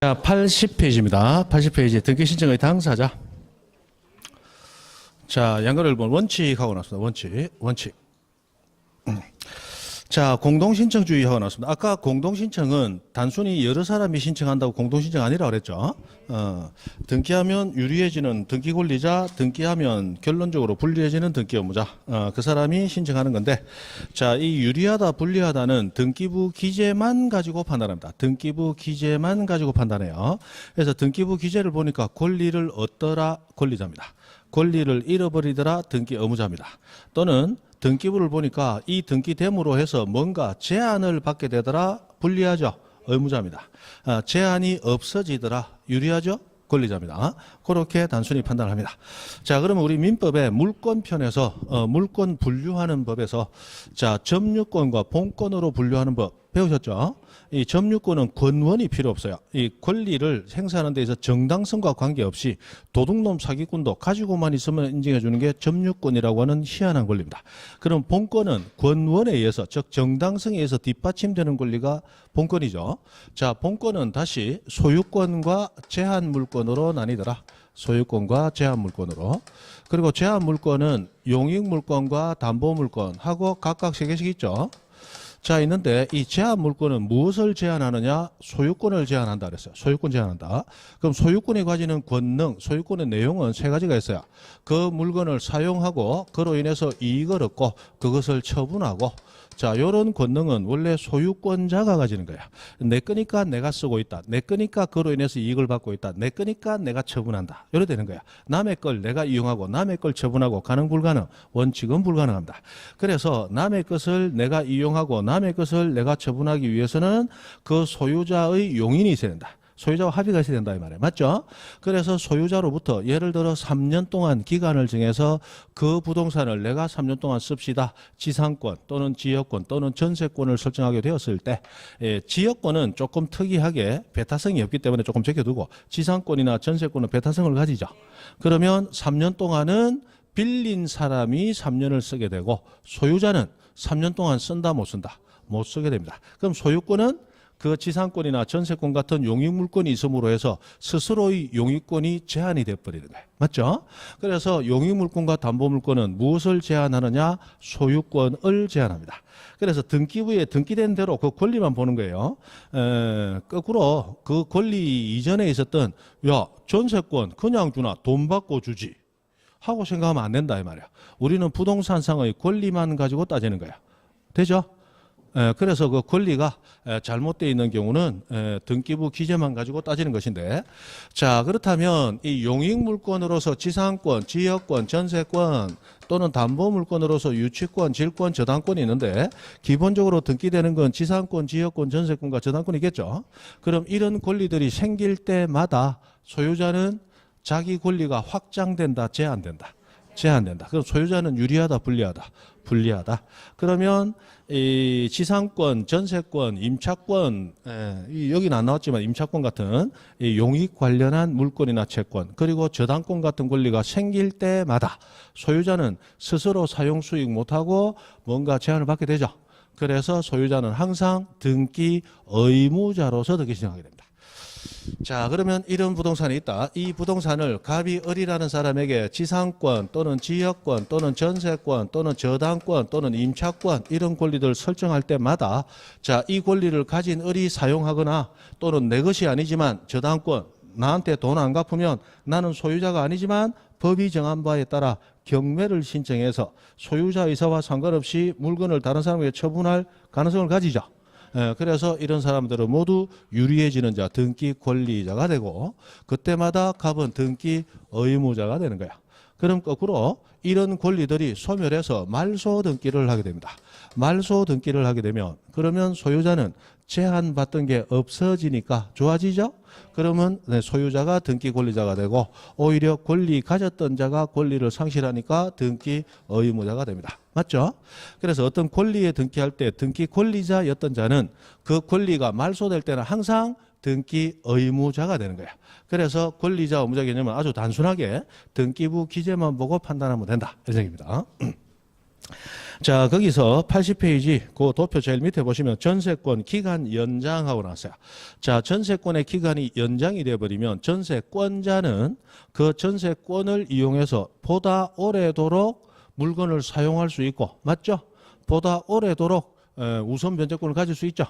자, 80페이지입니다. 80페이지 등기 신청의 당사자. 자, 양거를 본 원칙하고 나왔습니다. 원칙. 자, 공동신청주의 하고 나왔습니다. 아까 공동신청은 단순히 여러 사람이 신청한다고 공동신청 아니라고 그랬죠. 등기하면 유리해지는 등기권리자, 등기하면 결론적으로 불리해지는 등기의무자. 그 사람이 신청하는 건데, 자, 이 유리하다, 불리하다는 등기부 기재만 가지고 판단합니다. 등기부 기재만 가지고 판단해요. 그래서 등기부 기재를 보니까 권리를 얻더라 권리자입니다. 권리를 잃어버리더라 등기 의무자입니다. 또는 등기부를 보니까 이 등기됨으로 해서 뭔가 제한을 받게 되더라 불리하죠. 의무자입니다. 제한이 없어지더라 유리하죠. 권리자입니다. 그렇게 단순히 판단합니다. 자, 그러면 우리 민법의 물권편에서 물권 분류하는 법에서 자, 점유권과 본권으로 분류하는 법 배우셨죠? 이 점유권은 권원이 필요 없어요. 이 권리를 행사하는 데 있어서 정당성과 관계없이 도둑놈 사기꾼도 가지고만 있으면 인정해 주는 게 점유권이라고 하는 희한한 권리입니다. 그럼 본권은 권원에 의해서 즉 정당성에 의해서 뒷받침되는 권리가 본권이죠. 자, 본권은 다시 소유권과 제한물권으로 나뉘더라. 소유권과 제한물권으로. 그리고 제한물권은 용익물권과 담보물권하고 각각 3개씩 있죠. 자, 있는데 이 제한물권은 무엇을 제한하느냐? 소유권을 제한한다 그랬어요. 소유권 제한한다. 그럼 소유권이 가지는 권능, 소유권의 내용은 3가지가 있어요. 그 물건을 사용하고 그로 인해서 이익을 얻고 그것을 처분하고 자, 요런 권능은 원래 소유권자가 가지는 거야. 내 거니까 내가 쓰고 있다. 내 거니까 그로 인해서 이익을 받고 있다. 내 거니까 내가 처분한다. 이래 되는 거야. 남의 걸 내가 이용하고 남의 걸 처분하고 가능 불가능. 원칙은 불가능합니다. 그래서 남의 것을 내가 이용하고 남의 것을 내가 처분하기 위해서는 그 소유자의 용인이 있어야 된다. 소유자와 합의가 있어야 된다 이 말이에요. 맞죠? 그래서 소유자로부터 예를 들어 3년 동안 기간을 정해서 그 부동산을 내가 3년 동안 씁시다. 지상권 또는 지역권 또는 전세권을 설정하게 되었을 때 지역권은 조금 특이하게 배타성이 없기 때문에 조금 적혀두고 지상권이나 전세권은 배타성을 가지죠. 그러면 3년 동안은 빌린 사람이 3년을 쓰게 되고 소유자는 3년 동안 쓴다 못 쓴다? 못 쓰게 됩니다. 그럼 소유권은 그 지상권이나 전세권 같은 용익물권이 있음으로 해서 스스로의 용익권이 제한이 돼버리는 거예요. 맞죠? 그래서 용익물권과 담보물권은 무엇을 제한하느냐? 소유권을 제한합니다. 그래서 등기부에 등기된 대로 그 권리만 보는 거예요. 거꾸로 그 권리 이전에 있었던 야, 전세권 그냥 주나 돈 받고 주지 하고 생각하면 안 된다 이 말이야. 우리는 부동산상의 권리만 가지고 따지는 거야. 되죠? 그래서 그 권리가 잘못되어 있는 경우는 등기부 기재만 가지고 따지는 것인데 자, 그렇다면 이 용익물권으로서 지상권, 지역권, 전세권 또는 담보물권으로서 유치권, 질권, 저당권이 있는데 기본적으로 등기되는 건 지상권, 지역권, 전세권과 저당권이겠죠. 그럼 이런 권리들이 생길 때마다 소유자는 자기 권리가 확장된다, 제한된다. 제한된다. 그럼 소유자는 유리하다, 불리하다? 불리하다. 그러면 이 지상권, 전세권, 임차권, 여기는 안 나왔지만 임차권 같은 이 용익 관련한 물권이나 채권, 그리고 저당권 같은 권리가 생길 때마다 소유자는 스스로 사용 수익 못하고 뭔가 제한을 받게 되죠. 그래서 소유자는 항상 등기 의무자로서 등기 신청하게 됩니다. 자, 그러면 이런 부동산이 있다. 이 부동산을 갑이 을이라는 사람에게 지상권 또는 지역권 또는 전세권 또는 저당권 또는 임차권 이런 권리들을 설정할 때마다 자, 이 권리를 가진 을이 사용하거나 또는 내 것이 아니지만 저당권 나한테 돈 안 갚으면 나는 소유자가 아니지만 법이 정한 바에 따라 경매를 신청해서 소유자 의사와 상관없이 물건을 다른 사람에게 처분할 가능성을 가지죠. 그래서 이런 사람들은 모두 유리해지는 자, 등기 권리자가 되고 그때마다 갑은 등기 의무자가 되는 거야. 그럼 거꾸로 이런 권리들이 소멸해서 말소 등기를 하게 됩니다. 말소 등기를 하게 되면 그러면 소유자는 제한받던 게 없어지니까 좋아지죠? 그러면 소유자가 등기 권리자가 되고 오히려 권리 가졌던 자가 권리를 상실하니까 등기 의무자가 됩니다. 맞죠? 그래서 어떤 권리에 등기할 때 등기 권리자였던 자는 그 권리가 말소될 때는 항상 등기 의무자가 되는 거야. 그래서 권리자 의무자 개념은 아주 단순하게 등기부 기재만 보고 판단하면 된다. 이런 얘기입니다. 자, 거기서 80페이지 그 도표 제일 밑에 보시면 전세권 기간 연장하고 나왔어요. 자, 전세권의 기간이 연장이 돼버리면 전세권자는 그 전세권을 이용해서 보다 오래도록 물건을 사용할 수 있고, 맞죠? 보다 오래도록 우선 변제권을 가질 수 있죠.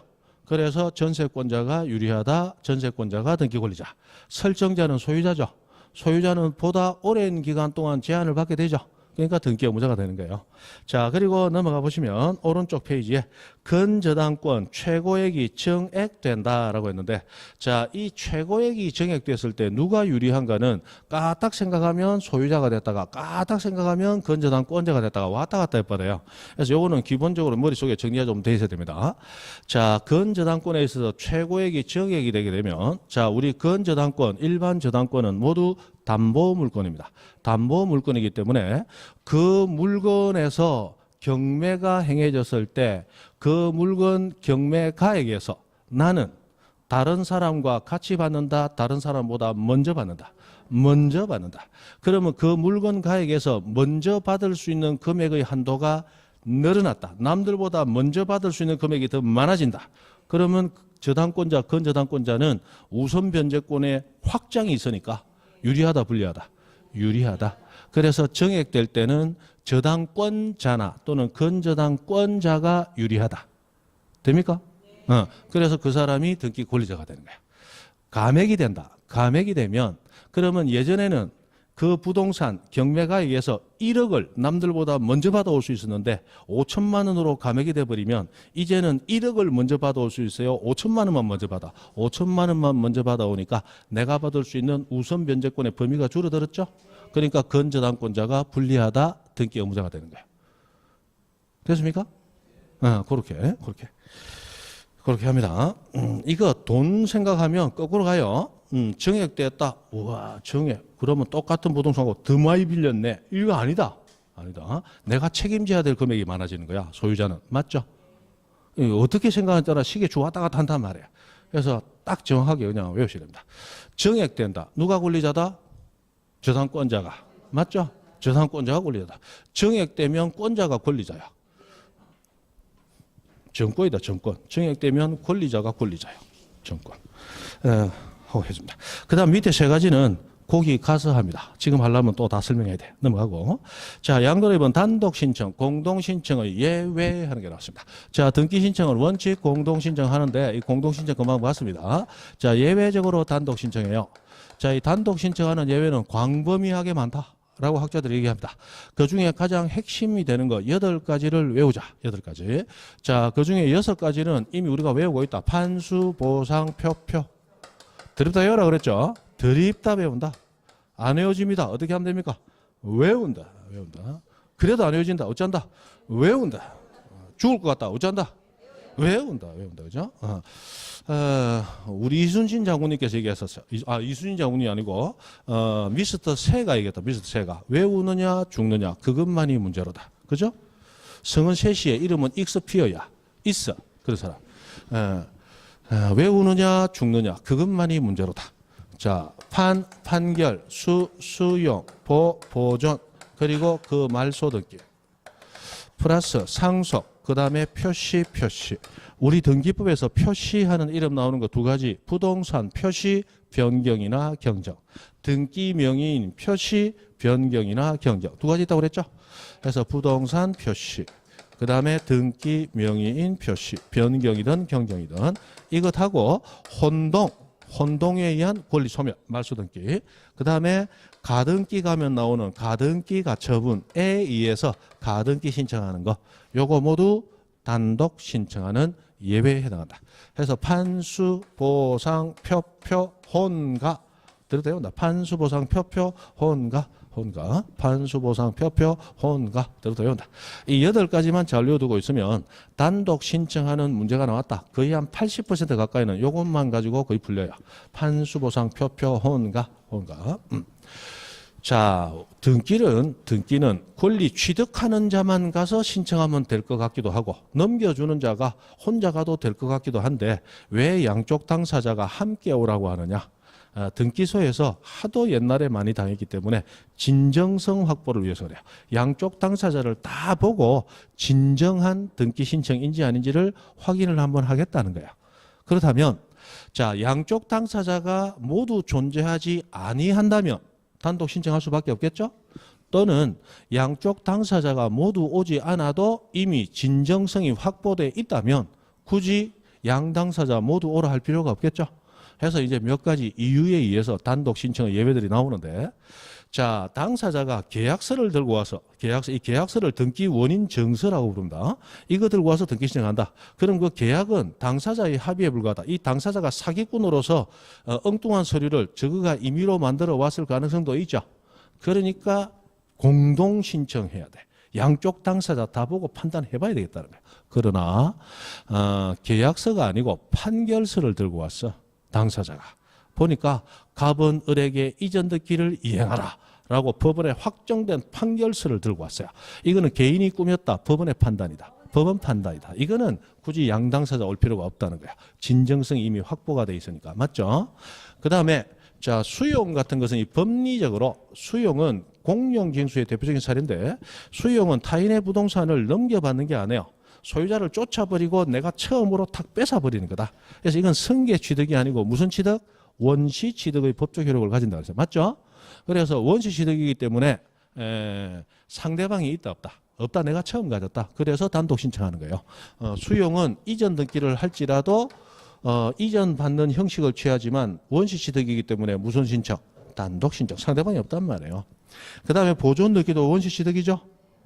그래서 전세권자가 유리하다, 전세권자가 등기 권리자. 설정자는 소유자죠. 소유자는 보다 오랜 기간 동안 제한을 받게 되죠. 그러니까 등기 의무자가 되는 거예요. 자, 그리고 넘어가 보시면 오른쪽 페이지에 근저당권 최고액이 정액된다라고 했는데, 자, 이 최고액이 정액됐을 때 누가 유리한가는 까딱 생각하면 소유자가 됐다가 까딱 생각하면 근저당권자가 됐다가 왔다 갔다 해버려요. 그래서 요거는 기본적으로 머릿속에 정리가 좀 돼 있어야 됩니다. 자, 근저당권에 있어서 최고액이 정액이 되게 되면, 자, 우리 근저당권, 일반 저당권은 모두 담보 물건입니다. 담보 물건이기 때문에 그 물건에서 경매가 행해졌을 때 그 물건 경매가액에서 나는 다른 사람과 같이 받는다, 다른 사람보다 먼저 받는다. 먼저 받는다. 그러면 그 물건 가액에서 먼저 받을 수 있는 금액의 한도가 늘어났다. 남들보다 먼저 받을 수 있는 금액이 더 많아진다. 그러면 저당권자, 근저당권자는 우선 변제권의 확장이 있으니까 유리하다, 불리하다? 유리하다. 그래서 정액될 때는 저당권자나 또는 근저당권자가 유리하다. 됩니까? 그래서 그 사람이 등기 권리자가 되는 거야. 감액이 된다. 감액이 되면 그러면 예전에는 그 부동산 경매가액에서 1억을 남들보다 먼저 받아올 수 있었는데 5천만 원으로 감액이 돼버리면 이제는 1억을 먼저 받아올 수 있어요. 5천만 원만 먼저 받아. 5천만 원만 먼저 받아오니까 내가 받을 수 있는 우선 변제권의 범위가 줄어들었죠. 그러니까 근저당권자가 불리하다, 등기 의무자가 되는 거예요. 됐습니까? 그렇게 합니다. 이거 돈 생각하면 거꾸로 가요. 정액됐다. 우와, 정액. 그러면 똑같은 부동산하고 더 많이 빌렸네. 이거 아니다. 아니다. 내가 책임져야 될 금액이 많아지는 거야. 소유자는. 맞죠? 어떻게 생각하냐에 따라 시계 주왔다 갔다 한단 말이야. 그래서 딱 정확하게 그냥 외우셔야 됩니다. 정액된다. 누가 권리자다? 저당권자가. 맞죠? 저당권자가 권리자다. 정액되면 권자가 권리자야. 정권이다, 정권. 정액되면 권리자가 권리자야. 정권. 하고 했습니다. 그 다음 밑에 세 가지는 거기 가서 합니다. 지금 하려면 또 다 설명해야 돼. 넘어가고. 자, 양도립은 단독신청, 공동신청의 예외하는 게 나왔습니다. 자, 등기신청은 원칙 공동신청하는데 이 공동신청 금방 봤습니다. 자, 예외적으로 단독신청이에요. 자, 이 단독신청하는 예외는 광범위하게 많다. 라고 학자들이 얘기합니다. 그 중에 가장 핵심이 되는 거 8가지를 외우자. 8가지. 자, 그 중에 6가지는 이미 우리가 외우고 있다. 판수, 보상, 표표. 드립다 외우라 그랬죠? 드립다 외운다. 안 외워집니다. 어떻게 하면 됩니까? 외운다. 그래도 안 외워진다. 어쩐다? 외운다. 죽을 것 같다. 어쩐다? 외운다. 그죠? 우리 이순신 장군님께서 얘기했었어요. 이순신 장군이 아니고, 미스터 세가 얘기했다. 미스터 세가. 외우느냐, 죽느냐. 그것만이 문제로다. 그죠? 성은 셋이에 이름은 익스피어야. 있어. 그런 사람. 외우느냐, 죽느냐. 그것만이 문제로다. 자, 판결, 수용, 보존, 그리고 그 말소 등기. 플러스 상속, 그 다음에 표시. 우리 등기법에서 표시하는 이름 나오는 거 2가지. 부동산 표시 변경이나 경정. 등기 명의인 표시 변경이나 경정. 2가지 있다고 그랬죠? 그래서 부동산 표시. 그 다음에 등기 명의인 표시. 변경이든 경정이든. 이것하고 혼동에 의한 권리 소멸. 말소 등기. 그 다음에 가등기 가면 나오는 가등기 가처분에 의해서 가등기 신청하는 거. 요거 모두 단독 신청하는 예외에 해당한다. 그래서 판수, 보상, 표표, 혼가. 들어도 돼요? 판수, 보상, 표표, 혼가. 판수, 보상, 표표, 혼가. 들어도 돼요? 이 8가지만 잘 외워두고 있으면 단독 신청하는 문제가 나왔다. 거의 한 80% 가까이는 요것만 가지고 거의 풀려요. 판수, 보상, 표표, 혼가. 자, 등기는 권리 취득하는 자만 가서 신청하면 될 것 같기도 하고 넘겨주는 자가 혼자 가도 될 것 같기도 한데 왜 양쪽 당사자가 함께 오라고 하느냐? 등기소에서 하도 옛날에 많이 당했기 때문에 진정성 확보를 위해서 그래요. 양쪽 당사자를 다 보고 진정한 등기 신청인지 아닌지를 확인을 한번 하겠다는 거예요. 그렇다면 자, 양쪽 당사자가 모두 존재하지 아니한다면 단독 신청할 수밖에 없겠죠? 또는 양쪽 당사자가 모두 오지 않아도 이미 진정성이 확보돼 있다면 굳이 양 당사자 모두 오라 할 필요가 없겠죠? 해서 이제 몇 가지 이유에 의해서 단독 신청의 예외들이 나오는데, 자, 당사자가 계약서를 들고 와서 이 계약서를 등기 원인 정서라고 부릅니다. 이거 들고 와서 등기 신청한다. 그럼 그 계약은 당사자의 합의에 불과하다. 이 당사자가 사기꾼으로서 엉뚱한 서류를 저거가 임의로 만들어 왔을 가능성도 있죠. 그러니까 공동 신청해야 돼. 양쪽 당사자 다 보고 판단해 봐야 되겠다는 거예요. 그러나 계약서가 아니고 판결서를 들고 왔어. 당사자가. 보니까 갑은 을에게 이전 등기를 이행하라 라고 법원에 확정된 판결서를 들고 왔어요. 이거는 개인이 꾸몄다. 법원의 판단이다. 법원 판단이다. 이거는 굳이 양 당사자 올 필요가 없다는 거야. 진정성이 이미 확보가 돼 있으니까. 맞죠? 그 다음에 자, 수용 같은 것은 이 법리적으로 수용은 공용징수의 대표적인 사례인데, 수용은 타인의 부동산을 넘겨받는 게 아니에요. 소유자를 쫓아버리고 내가 처음으로 탁 뺏어버리는 거다. 그래서 이건 승계 취득이 아니고 무슨 취득? 원시 취득의 법적 효력을 가진다 그랬어요. 맞죠? 그래서 원시 취득이기 때문에 상대방이 있다 없다. 없다, 내가 처음 가졌다. 그래서 단독 신청하는 거예요. 수용은 이전 등기를 할지라도 이전 받는 형식을 취하지만 원시 취득이기 때문에 무슨 신청? 단독 신청. 상대방이 없단 말이에요. 그 다음에 보존 등기도 원시 취득이죠.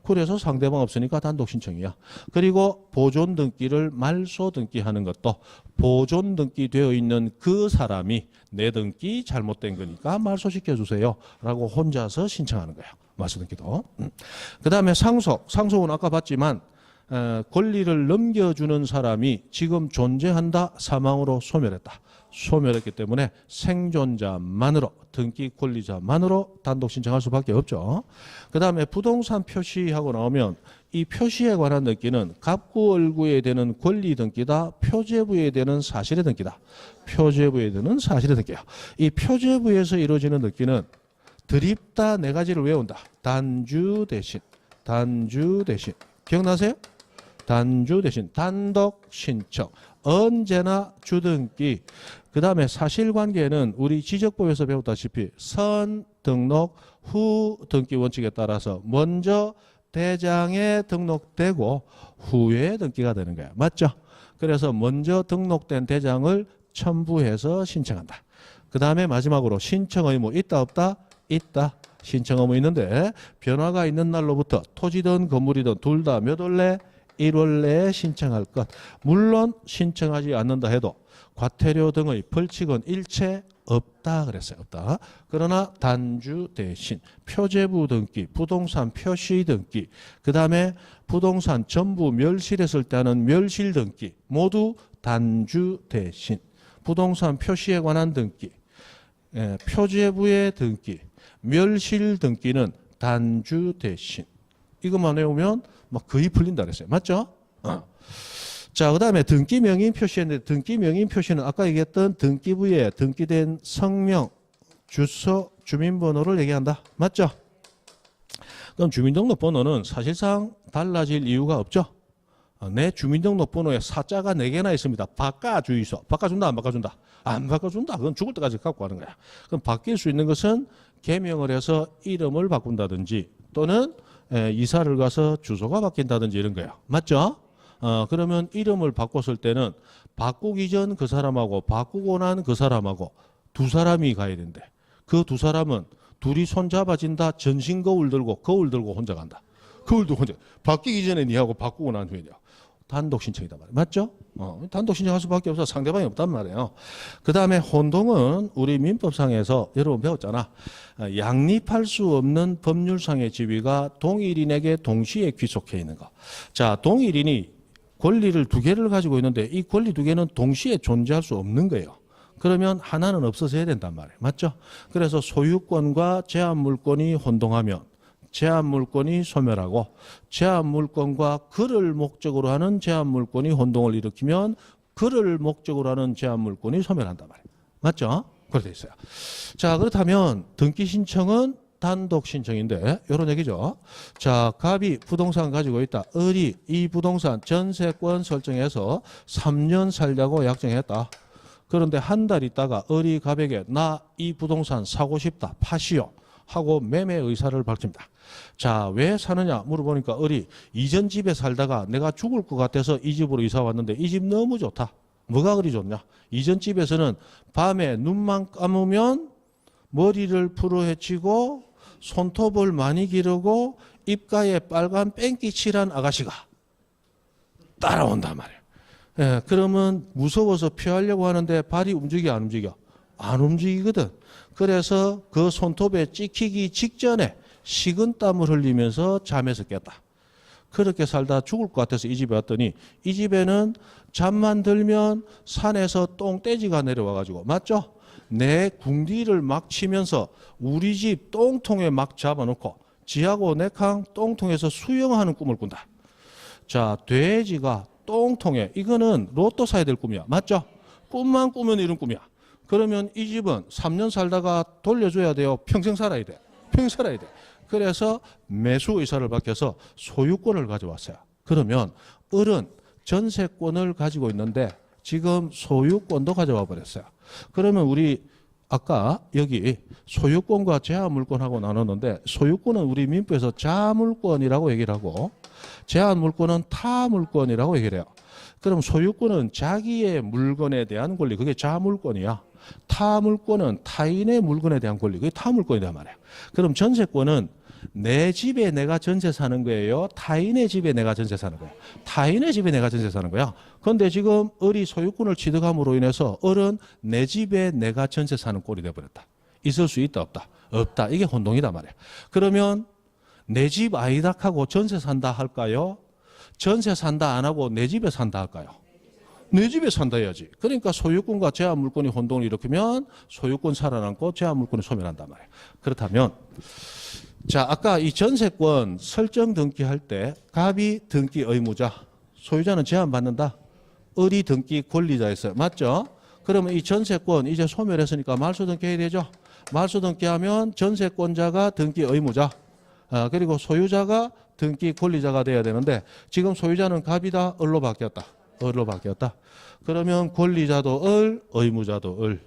그래서 상대방 없으니까 단독 신청이야. 그리고 보존 등기를 말소 등기하는 것도 보존 등기 되어 있는 그 사람이 내 등기 잘못된 거니까 말소시켜 주세요 라고 혼자서 신청하는 거예요. 말소 등기도. 그 다음에 상속. 상속은 아까 봤지만 권리를 넘겨주는 사람이 지금 존재한다. 사망으로 소멸했다. 소멸했기 때문에 생존자만으로, 등기 권리자만으로 단독 신청할 수밖에 없죠. 그 다음에 부동산 표시하고 나오면 이 표시에 관한 등기는 갑구을구에 되는 권리 등기다. 표제부에 되는 사실의 등기다. 표제부에 되는 사실의 등기야. 이 표제부에서 이루어지는 등기는 드립다 네 가지를 외운다. 단주 대신, 단주 대신. 기억나세요? 단주 대신, 단독 신청, 언제나 주등기. 그 다음에 사실관계는 우리 지적법에서 배웠다시피 선 등록, 후 등기 원칙에 따라서 먼저 대장에 등록되고 후에 등기가 되는 거야. 맞죠? 그래서 먼저 등록된 대장을 첨부해서 신청한다. 그 다음에 마지막으로 신청 의무 있다 없다? 있다. 신청 의무 있는데 변화가 있는 날로부터 토지든 건물이든 둘 다 몇 월 내? 1월 내에 신청할 것. 물론 신청하지 않는다 해도 과태료 등의 벌칙은 일체 없다 그랬어요. 없다. 그러나 단주 대신 표제부 등기, 부동산 표시 등기, 그 다음에 부동산 전부 멸실했을 때 하는 멸실 등기 모두 단주 대신. 부동산 표시에 관한 등기, 표제부의 등기, 멸실 등기는 단주 대신. 이것만 외우면 막 거의 풀린다 그랬어요. 맞죠? 자, 그 다음에 등기 명인 표시했는데 등기 명인 표시는 아까 얘기했던 등기부에 등기된 성명, 주소, 주민번호를 얘기한다. 맞죠? 그럼 주민등록번호는 사실상 달라질 이유가 없죠. 내 주민등록번호에 사자가 4개나 있습니다. 바꿔주이소. 바꿔준다 안 바꿔준다? 안 바꿔준다. 그건 죽을 때까지 갖고 가는 거야. 그럼 바뀔 수 있는 것은 개명을 해서 이름을 바꾼다든지 또는 이사를 가서 주소가 바뀐다든지 이런 거예요. 맞죠? 그러면 이름을 바꿨을 때는 바꾸기 전 그 사람하고 바꾸고 난 그 사람하고 두 사람이 가야 된대. 그 두 사람은 둘이 손잡아진다. 전신 거울 들고 혼자 간다. 거울 들고 혼자. 바뀌기 전에 니하고 바꾸고 난 후에요. 단독 신청이다 말이에요. 맞죠? 단독 신청할 수밖에 없어. 상대방이 없단 말이에요. 그 다음에 혼동은 우리 민법상에서 여러분 배웠잖아. 양립할 수 없는 법률상의 지위가 동일인에게 동시에 귀속해 있는 거. 자, 동일인이 권리를 2개를 가지고 있는데 이 권리 2개는 동시에 존재할 수 없는 거예요. 그러면 하나는 없어져야 된단 말이에요. 맞죠? 그래서 소유권과 제한물권이 혼동하면 제한물권이 소멸하고 제한물권과 그를 목적으로 하는 제한물권이 혼동을 일으키면 그를 목적으로 하는 제한물권이 소멸한단 말이에요. 맞죠? 그렇게 돼 있어요. 자, 그렇다면 등기 신청은 단독 신청인데 이런 얘기죠. 자, 갑이 부동산 가지고 있다. 을이 이 부동산 전세권 설정해서 3년 살자고 약정했다. 그런데 한 달 있다가 을이 갑에게 나 이 부동산 사고 싶다. 파시오. 하고 매매 의사를 밝힙니다. 자, 왜 사느냐 물어보니까 을이 이전 집에 살다가 내가 죽을 것 같아서 이 집으로 이사 왔는데 이 집 너무 좋다. 뭐가 그리 좋냐? 이전 집에서는 밤에 눈만 감으면 머리를 풀어헤치고 손톱을 많이 기르고 입가에 빨간 뺑기 칠한 아가씨가 따라온단 말이에요. 예, 그러면 무서워서 피하려고 하는데 발이 움직여 안 움직여? 안 움직이거든. 그래서 그 손톱에 찍히기 직전에 식은땀을 흘리면서 잠에서 깼다. 그렇게 살다 죽을 것 같아서 이 집에 왔더니 이 집에는 잠만 들면 산에서 똥돼지가 내려와가지고 맞죠? 내 궁디를 막 치면서 우리 집 똥통에 막 잡아놓고 지하고 내캉 똥통에서 수영하는 꿈을 꾼다. 자, 돼지가 똥통에 이거는 로또 사야 될 꿈이야. 맞죠? 꿈만 꾸면 이런 꿈이야. 그러면 이 집은 3년 살다가 돌려줘야 돼요. 평생 살아야 돼. 평생 살아야 돼. 그래서 매수 의사를 밝혀서 소유권을 가져왔어요. 그러면 을은 전세권을 가지고 있는데 지금 소유권도 가져와 버렸어요. 그러면 우리 아까 여기 소유권과 제한물권하고 나눴는데 소유권은 우리 민법에서 자물권이라고 얘기를 하고 제한물권은 타물권이라고 얘기를 해요. 그럼 소유권은 자기의 물건에 대한 권리, 그게 자물권이야. 타물권은 타인의 물건에 대한 권리, 그게 타물권이란 말이야. 그럼 전세권은 내 집에 내가 전세 사는 거예요? 타인의 집에 내가 전세 사는 거예요? 타인의 집에 내가 전세 사는 거야. 그런데 지금 을이 소유권을 취득함으로 인해서 을은 내 집에 내가 전세 사는 꼴이 돼버렸다. 있을 수 있다 없다? 없다. 이게 혼동이다 말이야. 그러면 내 집 아이다 하고 전세 산다 할까요? 전세 산다 안 하고 내 집에 산다 할까요? 내 집에 산다 해야지. 그러니까 소유권과 제한물권이 혼동을 일으키면 소유권 살아남고 제한물권이 소멸한단 말이에요. 그렇다면 자, 아까 이 전세권 설정 등기할 때 갑이 등기 의무자, 소유자는 제한받는다. 을이 등기 권리자였어요. 맞죠? 그러면 이 전세권 이제 소멸했으니까 말소 등기해야 되죠. 말소 등기하면 전세권자가 등기 의무자, 그리고 소유자가 등기 권리자가 돼야 되는데 지금 소유자는 갑이다, 을로 바뀌었다. 을로 바뀌었다. 그러면 권리자도 을, 의무자도 을.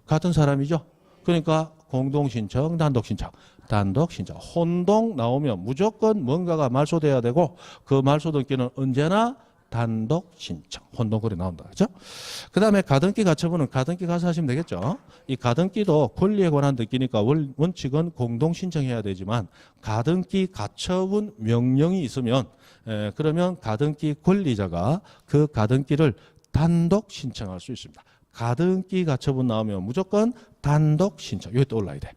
같은 사람이죠. 그러니까 공동신청, 단독신청. 단독신청. 혼동 나오면 무조건 뭔가가 말소돼야 되고 그 말소 등기는 언제나 단독신청. 혼동거리 나온다. 그렇죠? 그 다음에 가등기 가처분은 가등기 가서 하시면 되겠죠. 이 가등기도 권리에 관한 등기니까 원칙은 공동신청해야 되지만 가등기 가처분 명령이 있으면 그러면 가등기 권리자가 그 가등기를 단독 신청할 수 있습니다. 가등기 가처분 나오면 무조건 단독 신청. 여기 떠올라야 돼.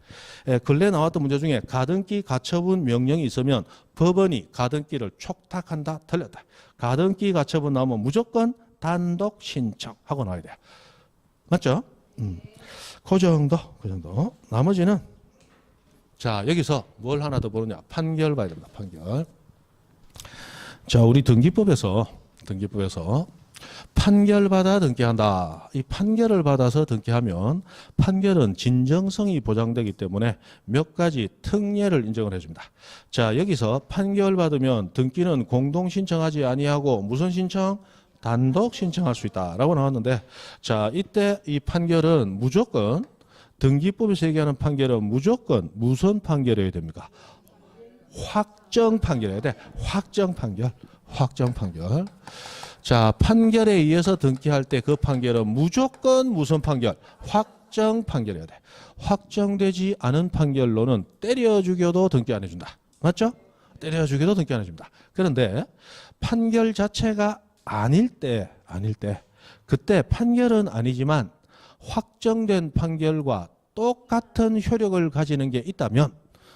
근래 나왔던 문제 중에 가등기 가처분 명령이 있으면 법원이 가등기를 촉탁한다. 틀렸다. 가등기 가처분 나오면 무조건 단독 신청하고 나와야 돼요. 맞죠? 그 정도. 나머지는 자, 여기서 뭘 하나 더 보느냐. 판결 봐야 됩니다. 판결. 자, 우리 등기법에서 판결받아 등기한다. 이 판결을 받아서 등기하면 판결은 진정성이 보장되기 때문에 몇 가지 특례를 인정을 해줍니다. 자, 여기서 판결받으면 등기는 공동신청하지 아니하고 무슨 신청? 단독 신청할 수 있다라고 나왔는데 자, 이때 이 판결은 무조건 등기법에서 얘기하는 판결은 무조건 무슨 판결이어야 됩니까? 확정 판결해야 돼. 확정 판결. 자, 판결에 의해서 등기할 때 그 판결은 무조건 무슨 판결? 확정 판결해야 돼. 확정되지 않은 판결로는 때려 죽여도 등기 안 해준다. 맞죠? 때려 죽여도 등기 안 해줍니다. 그런데 판결 자체가 아닐 때 그때 판결은 아니지만 확정된 판결과 똑같은 효력을 가지는 게 있다면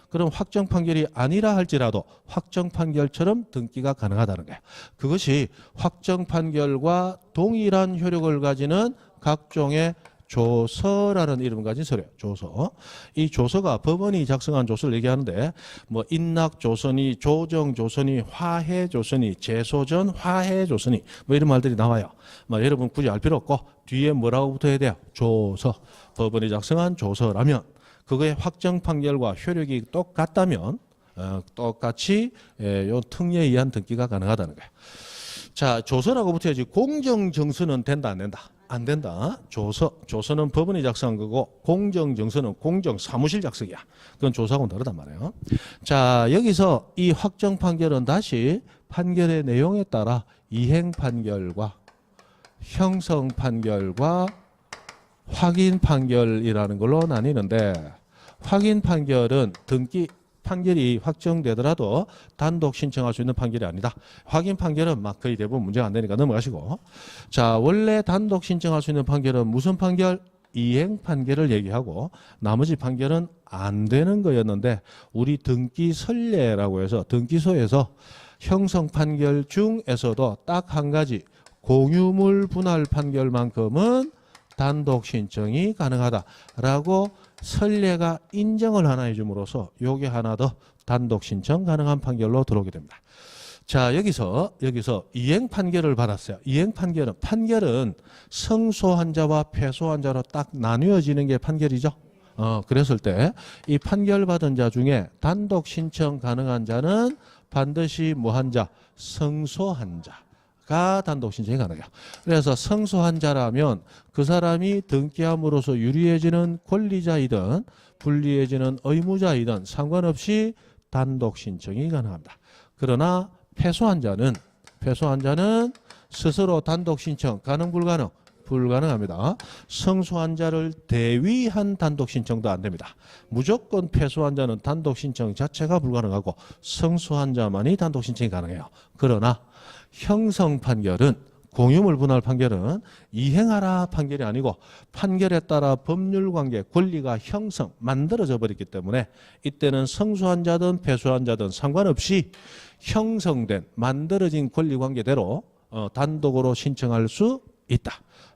그럼 확정 판결이 아니라 할지라도 확정 판결처럼 등기가 가능하다는 거예요. 그것이 확정 판결과 동일한 효력을 가지는 각종의 조서라는 이름 가진 서류예요. 조서. 이 조서가 법원이 작성한 조서를 얘기하는데 뭐 인락조서니 조정조서니 화해조서니 제소전 화해조서니 뭐 이런 말들이 나와요. 뭐 여러분 굳이 알 필요 없고 뒤에 뭐라고 붙어야 돼요? 조서. 법원이 작성한 조서라면 그거의 확정 판결과 효력이 똑같다면 똑같이 요 특례에 의한 등기가 가능하다는 거예요. 자, 조서라고 붙어야지 공정정서는 된다 안 된다? 안 된다. 조서는 법원이 작성한 거고 공정정서는 공정사무실 작성이야. 그건 조서하고는 다르단 말이에요. 자, 여기서 이 확정 판결은 다시 판결의 내용에 따라 이행 판결과 형성 판결과 확인 판결이라는 걸로 나뉘는데 확인 판결은 등기 판결이 확정되더라도 단독 신청할 수 있는 판결이 아니다. 확인 판결은 막 거의 대부분 문제가 안 되니까 넘어가시고. 자, 원래 단독 신청할 수 있는 판결은 무슨 판결? 이행 판결을 얘기하고 나머지 판결은 안 되는 거였는데 우리 등기 선례라고 해서 등기소에서 형성 판결 중에서도 딱 한 가지 공유물 분할 판결만큼은 단독 신청이 가능하다라고 선례가 인정을 하나 해줌으로써 요게 하나 더 단독 신청 가능한 판결로 들어오게 됩니다. 자, 여기서 이행 판결을 받았어요. 이행 판결은 성소한 자와 패소한 자로 딱 나뉘어지는 게 판결이죠. 그랬을 때 이 판결 받은 자 중에 단독 신청 가능한 자는 반드시 뭐한 자? 성소한 자. 가 단독 신청이 가능해요. 그래서 성소한 자라면 그 사람이 등기함으로써 유리해지는 권리자이든 불리해지는 의무자이든 상관없이 단독 신청이 가능합니다. 그러나 패소한 자는 스스로 단독 신청 가능 불가능? 불가능합니다. 성소한 자를 대위한 단독 신청도 안 됩니다. 무조건 패소한 자는 단독 신청 자체가 불가능하고 성소한 자만이 단독 신청이 가능해요. 그러나 형성 판결은 공유물 분할 판결은 이행하라 판결이 아니고 판결에 따라 법률관계 권리가 형성 만들어져 버렸기 때문에 이때는 성소한 자든 패소한 자든 상관없이 형성된 만들어진 권리관계대로 단독으로 신청할 수 있다.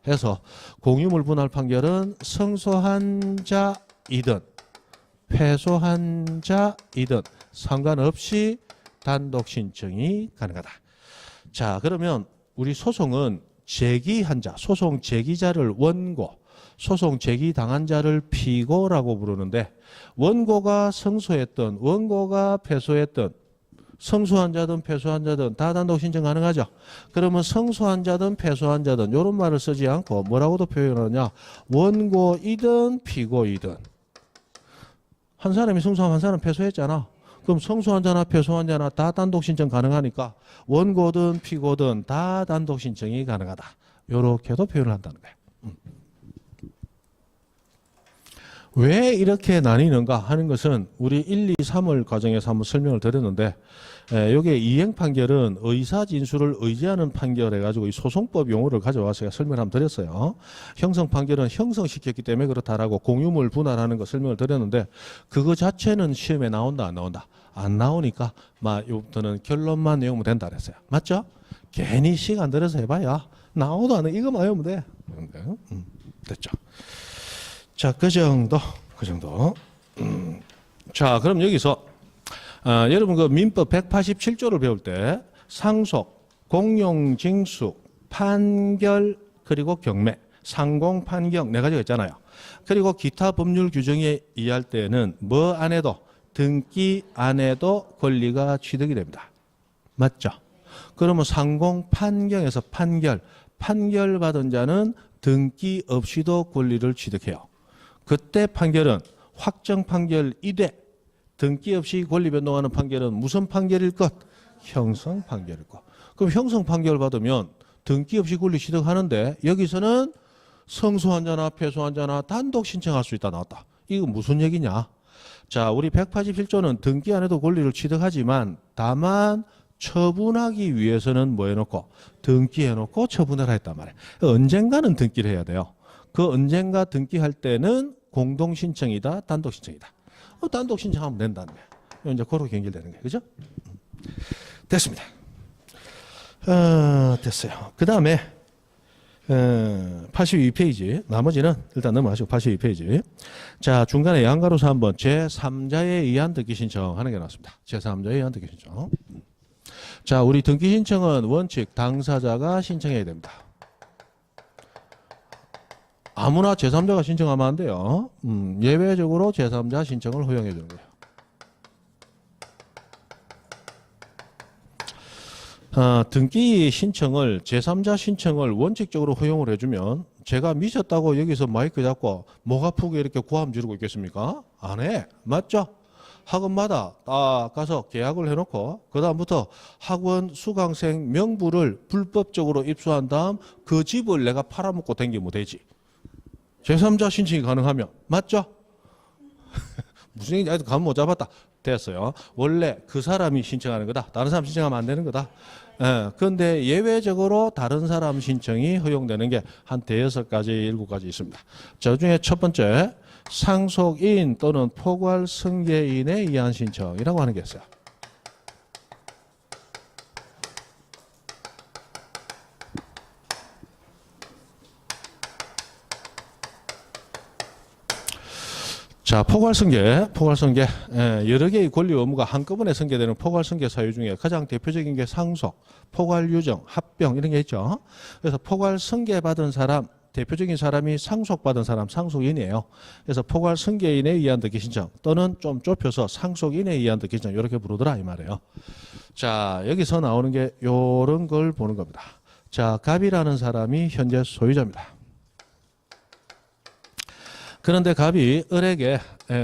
해서 공유물 분할 판결은 성소한 자이든 패소한 자이든 상관없이 단독 신청이 가능하다. 자, 그러면 우리 소송은 제기한 자, 소송 제기자를 원고, 소송 제기당한 자를 피고라고 부르는데 원고가 성소했던 원고가 패소했던 성소한 자든 패소한 자든 다 단독 신청 가능하죠. 그러면 성소한 자든 패소한 자든 이런 말을 쓰지 않고 뭐라고도 표현하느냐. 원고이든 피고이든. 한 사람이 성소하면 한 사람 패소했잖아. 그럼 성소한 자나 패소한 자나 다 단독 신청 가능하니까 원고든 피고든 다 단독 신청이 가능하다. 이렇게도 표현을 한다는 거예요. 왜 이렇게 나뉘는가 하는 것은 우리 1, 2, 3월 과정에서 한번 설명을 드렸는데 여기에 이행 판결은 의사 진술을 의지하는 판결 해가지고 이 소송법 용어를 가져와서 제가 설명을 한번 드렸어요. 형성 판결은 형성시켰기 때문에 그렇다라고 공유물 분할하는 거 설명을 드렸는데 그거 자체는 시험에 나온다 안 나온다? 안 나오니까 요부터는 결론만 외우면 된다 그랬어요. 맞죠? 괜히 시간 들여서 해봐야 나오도 안 해. 이거만 외우면 돼. 됐죠? 자, 그 정도. 자, 그럼 여기서 여러분 그 민법 187조를 배울 때 상속, 공용징수, 판결 그리고 경매, 상공, 판경 네 가지가 있잖아요. 그리고 기타 법률 규정에 의할 때는 뭐 안 해도 등기 안 해도 권리가 취득이 됩니다. 맞죠? 그러면 상공, 판경에서 판결 받은 자는 등기 없이도 권리를 취득해요. 그때 판결은 확정 판결 1회 등기 없이 권리 변동하는 판결은 무슨 판결일 것? 형성 판결일 것. 그럼 형성 판결 받으면 등기 없이 권리 취득하는데 여기서는 성소한 자나 패소한 자나 단독 신청할 수 있다 나왔다. 이거 무슨 얘기냐? 자, 우리 187조는 등기 안 해도 권리를 취득하지만 다만 처분하기 위해서는 뭐 해놓고 등기해놓고 처분을 했단 말이에요. 언젠가는 등기를 해야 돼요. 그 언젠가 등기할 때는 공동 신청이다, 단독 신청이다. 단독 신청하면 된다는 거예요. 이제 그렇게 연결되는 거예요. 그죠? 됐습니다. 됐어요. 그 다음에 82페이지. 나머지는 일단 넘어가시고 82페이지. 자, 중간에 양가로서 한번 제3자에 의한 등기 신청하는 게 나왔습니다. 제3자에 의한 등기 신청. 자, 우리 등기 신청은 원칙 당사자가 신청해야 됩니다. 아무나 제3자가 신청하면 안 돼요. 예외적으로 제3자 신청을 허용해 주는 거예요. 등기 신청을 제3자 신청을 원칙적으로 허용을 해주면 제가 미쳤다고 여기서 마이크 잡고 목 아프게 이렇게 고함 지르고 있겠습니까? 안 해. 맞죠? 학원마다 딱 가서 계약을 해놓고 그 다음부터 학원 수강생 명부를 불법적으로 입수한 다음 그 집을 내가 팔아먹고 댕기면 되지. 제3자 신청이 가능하면. 맞죠? 무슨 얘기인지 아직도 감 못 잡았다. 됐어요. 원래 그 사람이 신청하는 거다. 다른 사람 신청하면 안 되는 거다. 그런데 예외적으로 다른 사람 신청이 허용되는 게 한 5가지, 7가지 있습니다. 저 중에 첫 번째, 상속인 또는 포괄 승계인에 의한 신청이라고 하는 게 있어요. 자, 포괄승계. 여러 개의 권리 의무가 한꺼번에 승계되는 포괄승계 사유 중에 가장 대표적인 게 상속, 포괄유정, 합병 이런 게 있죠. 그래서 포괄승계 받은 사람, 대표적인 사람이 상속받은 사람, 상속인이에요. 그래서 포괄승계인에 의한 등기 신청 또는 좀 좁혀서 상속인에 의한 등기 신청 이렇게 부르더라 이 말이에요. 자, 여기서 나오는 게 이런 걸 보는 겁니다. 자, 갑이라는 사람이 현재 소유자입니다. 그런데 갑이 을에게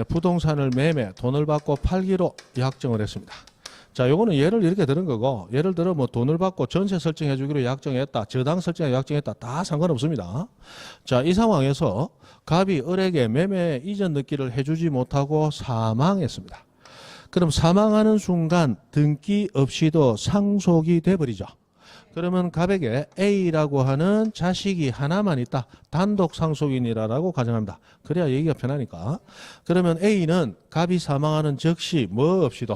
부동산을 매매, 돈을 받고 팔기로 약정을 했습니다. 자, 요거는 예를 이렇게 드는 거고, 예를 들어 뭐 돈을 받고 전세 설정해 주기로 약정했다, 저당 설정해 약정했다, 다 상관없습니다. 자, 이 상황에서 갑이 을에게 매매 이전 등기를 해주지 못하고 사망했습니다. 그럼 사망하는 순간 등기 없이도 상속이 돼버리죠. 그러면 갑에게 A라고 하는 자식이 하나만 있다. 단독 상속인이라고 가정합니다. 그래야 얘기가 편하니까. 그러면 A는 갑이 사망하는 즉시 뭐 없이도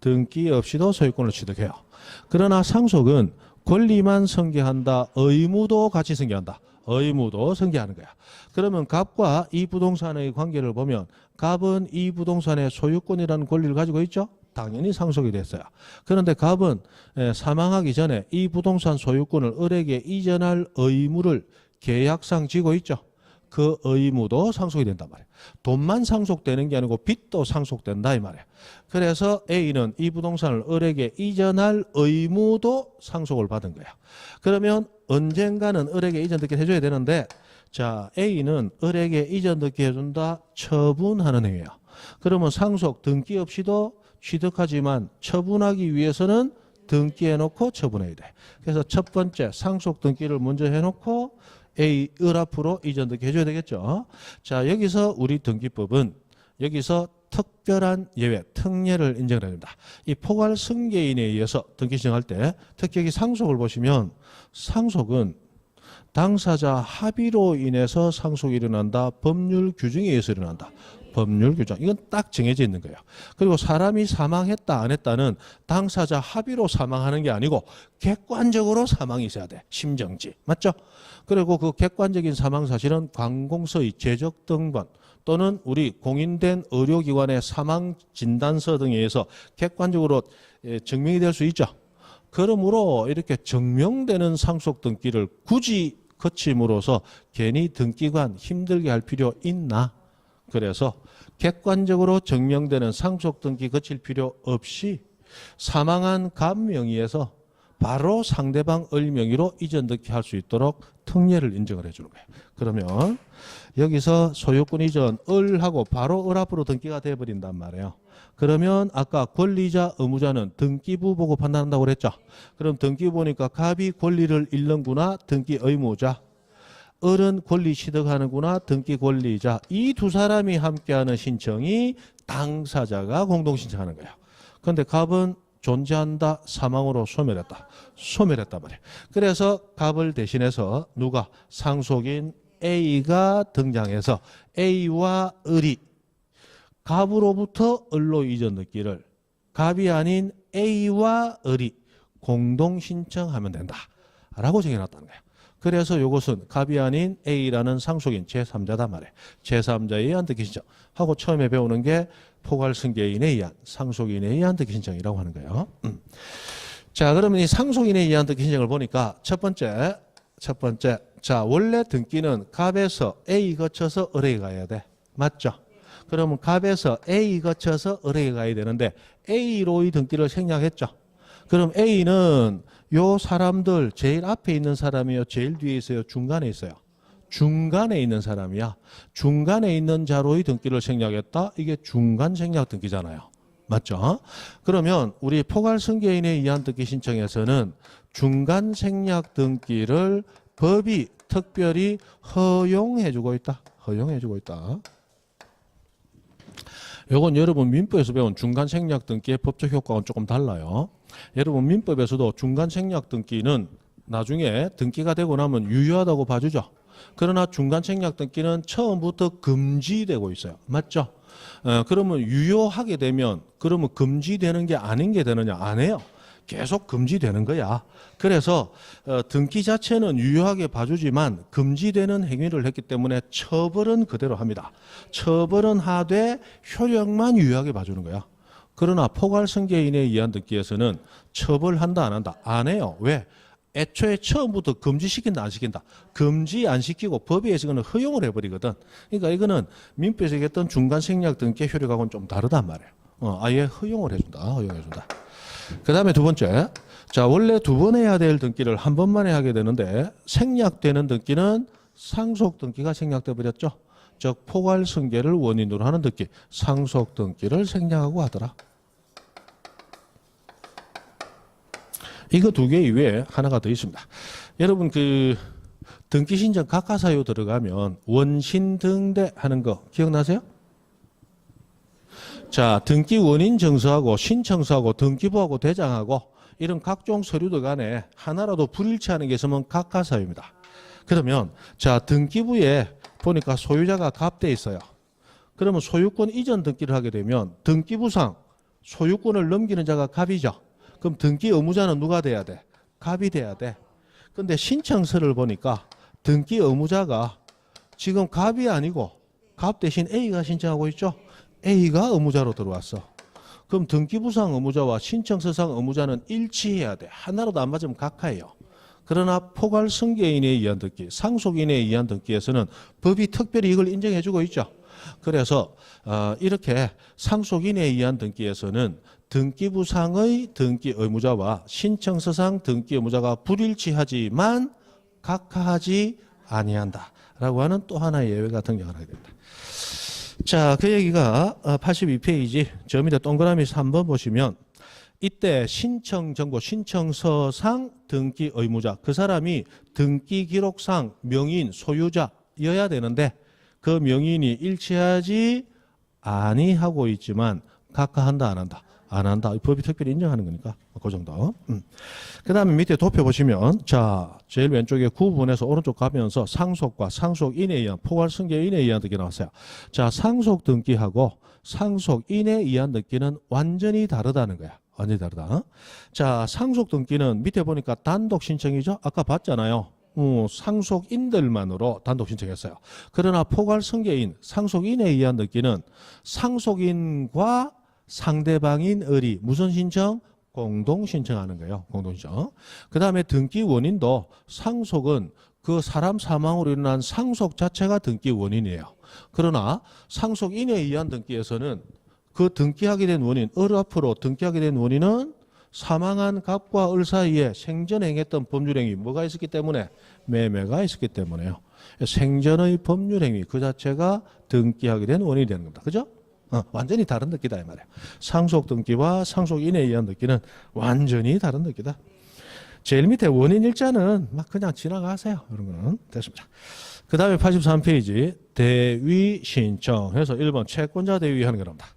등기 없이도 소유권을 취득해요. 그러나 상속은 권리만 승계한다. 의무도 같이 승계한다. 의무도 승계하는 거야. 그러면 갑과 이 부동산의 관계를 보면 갑은 이 부동산의 소유권이라는 권리를 가지고 있죠. 당연히 상속이 됐어요. 그런데 갑은 사망하기 전에 이 부동산 소유권을 을에게 이전할 의무를 계약상 지고 있죠. 그 의무도 상속이 된단 말이에요. 돈만 상속되는 게 아니고 빚도 상속된다 이 말이에요. 그래서 A는 이 부동산을 을에게 이전할 의무도 상속을 받은 거야. 그러면 언젠가는 을에게 이전 등기 해줘야 되는데, 자, A는 을에게 이전 등기 해준다 처분하는 행위예요. 그러면 상속 등기 없이도 취득하지만 처분하기 위해서는 등기해놓고 처분해야 돼. 그래서 첫 번째 상속 등기를 먼저 해놓고 A 을 앞으로 이전 등기 해줘야 되겠죠. 자, 여기서 우리 등기법은 여기서 특별한 예외, 특례를 인정을 합니다. 이 포괄 승계인에 의해서 등기 신청할 때 특히 여기 상속을 보시면 상속은 당사자 합의로 인해서 상속이 일어난다. 법률 규정에 의해서 일어난다. 법률 규정. 이건 딱 정해져 있는 거예요. 그리고 사람이 사망했다 안 했다는 당사자 합의로 사망하는 게 아니고 객관적으로 사망이 있어야 돼. 심정지. 맞죠? 그리고 그 객관적인 사망 사실은 관공서의 제적 등본 또는 우리 공인된 의료기관의 사망 진단서 등에 의해서 객관적으로 증명이 될 수 있죠. 그러므로 이렇게 증명되는 상속 등기를 굳이 거침으로써 괜히 등기관 힘들게 할 필요 있나? 그래서 객관적으로 증명되는 상속 등기 거칠 필요 없이 사망한 갑 명의에서 바로 상대방 을 명의로 이전 등기할 수 있도록 특례를 인정을 해주는 거예요. 그러면 여기서 소유권 이전 을하고 바로 을 앞으로 등기가 돼버린단 말이에요. 그러면 아까 권리자 의무자는 등기부 보고 판단한다고 그랬죠. 그럼 등기부 보니까 갑이 권리를 잃는구나. 등기 의무자. 을은 권리 취득하는구나. 등기 권리자. 이 두 사람이 함께하는 신청이 당사자가 공동 신청하는 거예요. 그런데 갑은 존재한다. 사망으로 소멸했다. 소멸했단 말이에요. 그래서 갑을 대신해서 누가 상속인 A가 등장해서 A와 을이 갑으로부터 을로 이전 등기를 갑이 아닌 A와 을이 공동 신청하면 된다. 라고 정해놨다는 거예요. 그래서 이것은 갑이 아닌 A라는 상속인 제3자다 말이에요. 제3자에 의한 등기 신청 하고 처음에 배우는 게 포괄승계인에 의한 상속인에 의한 등기 신청이라고 하는 거예요. 자, 그러면 이 상속인에 의한 등기 신청을 보니까 첫 번째 자, 원래 등기는 갑에서 A 거쳐서 을에게 가야 돼. 맞죠? 그러면 갑에서 A 거쳐서 을에게 가야 되는데 A로 이 등기를 생략했죠. 그럼 A는 요 사람들 제일 앞에 있는 사람이요, 제일 뒤에 있어요, 중간에 있어요? 중간에 있는 사람이야. 중간에 있는 자로의 등기를 생략했다. 이게 중간 생략 등기잖아요. 맞죠? 그러면 우리 포괄승계인에 의한 등기 신청에서는 중간 생략 등기를 법이 특별히 허용해주고 있다. 허용해주고 있다. 요건 여러분 민법에서 배운 중간 생략 등기의 법적 효과는 조금 달라요. 여러분 민법에서도 중간 생략 등기는 나중에 등기가 되고 나면 유효하다고 봐주죠. 그러나 중간 생략 등기는 처음부터 금지되고 있어요. 맞죠? 그러면 유효하게 되면 그러면 금지되는 게 아닌 게 되느냐? 안 해요. 계속 금지되는 거야. 그래서 등기 자체는 유효하게 봐주지만 금지되는 행위를 했기 때문에 처벌은 그대로 합니다. 처벌은 하되 효력만 유효하게 봐주는 거야. 그러나 포괄승계인에 의한 등기에서는 처벌한다 안 한다? 안 해요. 왜? 애초에 처음부터 금지시킨다 안 시킨다? 금지 안 시키고 법에 의해서 이거는 허용을 해버리거든. 그러니까 이거는 민법에서 얘기했던 중간생략 등기의 효력하고는 좀 다르단 말이에요. 아예 허용을 해준다. 허용해준다. 그 다음에 두 번째. 자, 원래 두 번 해야 될 등기를 한 번만에 하게 되는데 생략되는 등기는 상속 등기가 생략돼 버렸죠. 즉 포괄승계를 원인으로 하는 등기, 상속 등기를 생략하고 하더라. 이거 두 개 이외에 하나가 더 있습니다. 여러분 그 등기 신청 각하사유 들어가면 원신 등대 하는 거 기억나세요? 자, 등기 원인 정서하고 신청서하고 등기부하고 대장하고 이런 각종 서류들 간에 하나라도 불일치하는 게 있으면 각하사유입니다. 그러면 자, 등기부에 보니까 소유자가 갑돼 있어요. 그러면 소유권 이전 등기를 하게 되면 등기부상 소유권을 넘기는 자가 갑이죠. 그럼 등기 의무자는 누가 돼야 돼? 갑이 돼야 돼. 근데 신청서를 보니까 등기 의무자가 지금 갑이 아니고 갑 대신 A가 신청하고 있죠. A가 의무자로 들어왔어. 그럼 등기부상 의무자와 신청서상 의무자는 일치해야 돼. 하나라도 안 맞으면 각하예요. 그러나 포괄승계인에 의한 등기, 상속인에 의한 등기에서는 법이 특별히 이걸 인정해주고 있죠. 그래서 이렇게 상속인에 의한 등기에서는 등기부상의 등기 의무자와 신청서상 등기 의무자가 불일치하지만 각하하지 아니한다라고 하는 또 하나의 예외가 등장을 하게 됩니다. 자, 그 얘기가 82페이지 저 밑에 동그라미 3번 보시면 이때 신청 정보, 신청서상 등기 의무자, 그 사람이 등기 기록상 명의인 소유자여야 되는데 그 명의인이 일치하지 아니하고 있지만 각하한다 안 한다? 안 한다. 법이 특별히 인정하는 거니까 그 정도. 그 다음에 밑에 도표 보시면 자, 제일 왼쪽에 9번에서 오른쪽 가면서 상속과 상속인에 의한 포괄승계인에 의한 등기 나왔어요. 자, 상속 등기하고 상속인에 의한 등기는 완전히 다르다는 거야. 완전히 다르다. 자, 상속 등기는 밑에 보니까 단독 신청이죠. 아까 봤잖아요. 상속인들만으로 단독 신청했어요. 그러나 포괄승계인, 상속인에 의한 등기는 상속인과 상대방인 을이 무슨 신청? 공동 신청하는 거예요. 공동 신청. 그 다음에 등기 원인도 상속은 그 사람 사망으로 일어난 상속 자체가 등기 원인이에요. 그러나 상속인에 의한 등기에서는 그 등기하게 된 원인, 을 앞으로 등기하게 된 원인은 사망한 갑과 을 사이에 생전에 행했던 법률행위 뭐가 있었기 때문에? 매매가 있었기 때문에요. 생전의 법률행위 그 자체가 등기하게 된 원인이 되는 겁니다. 그죠? 완전히 다른 등기다 이 말이에요. 상속 등기와 상속인에 의한 등기는 완전히 다른 등기다. 제일 밑에 원인 일자는 막 그냥 지나가세요. 이런 거는 됐습니다. 그 다음에 83페이지 대위 신청해서 1번 채권자 대위하는 겁니다.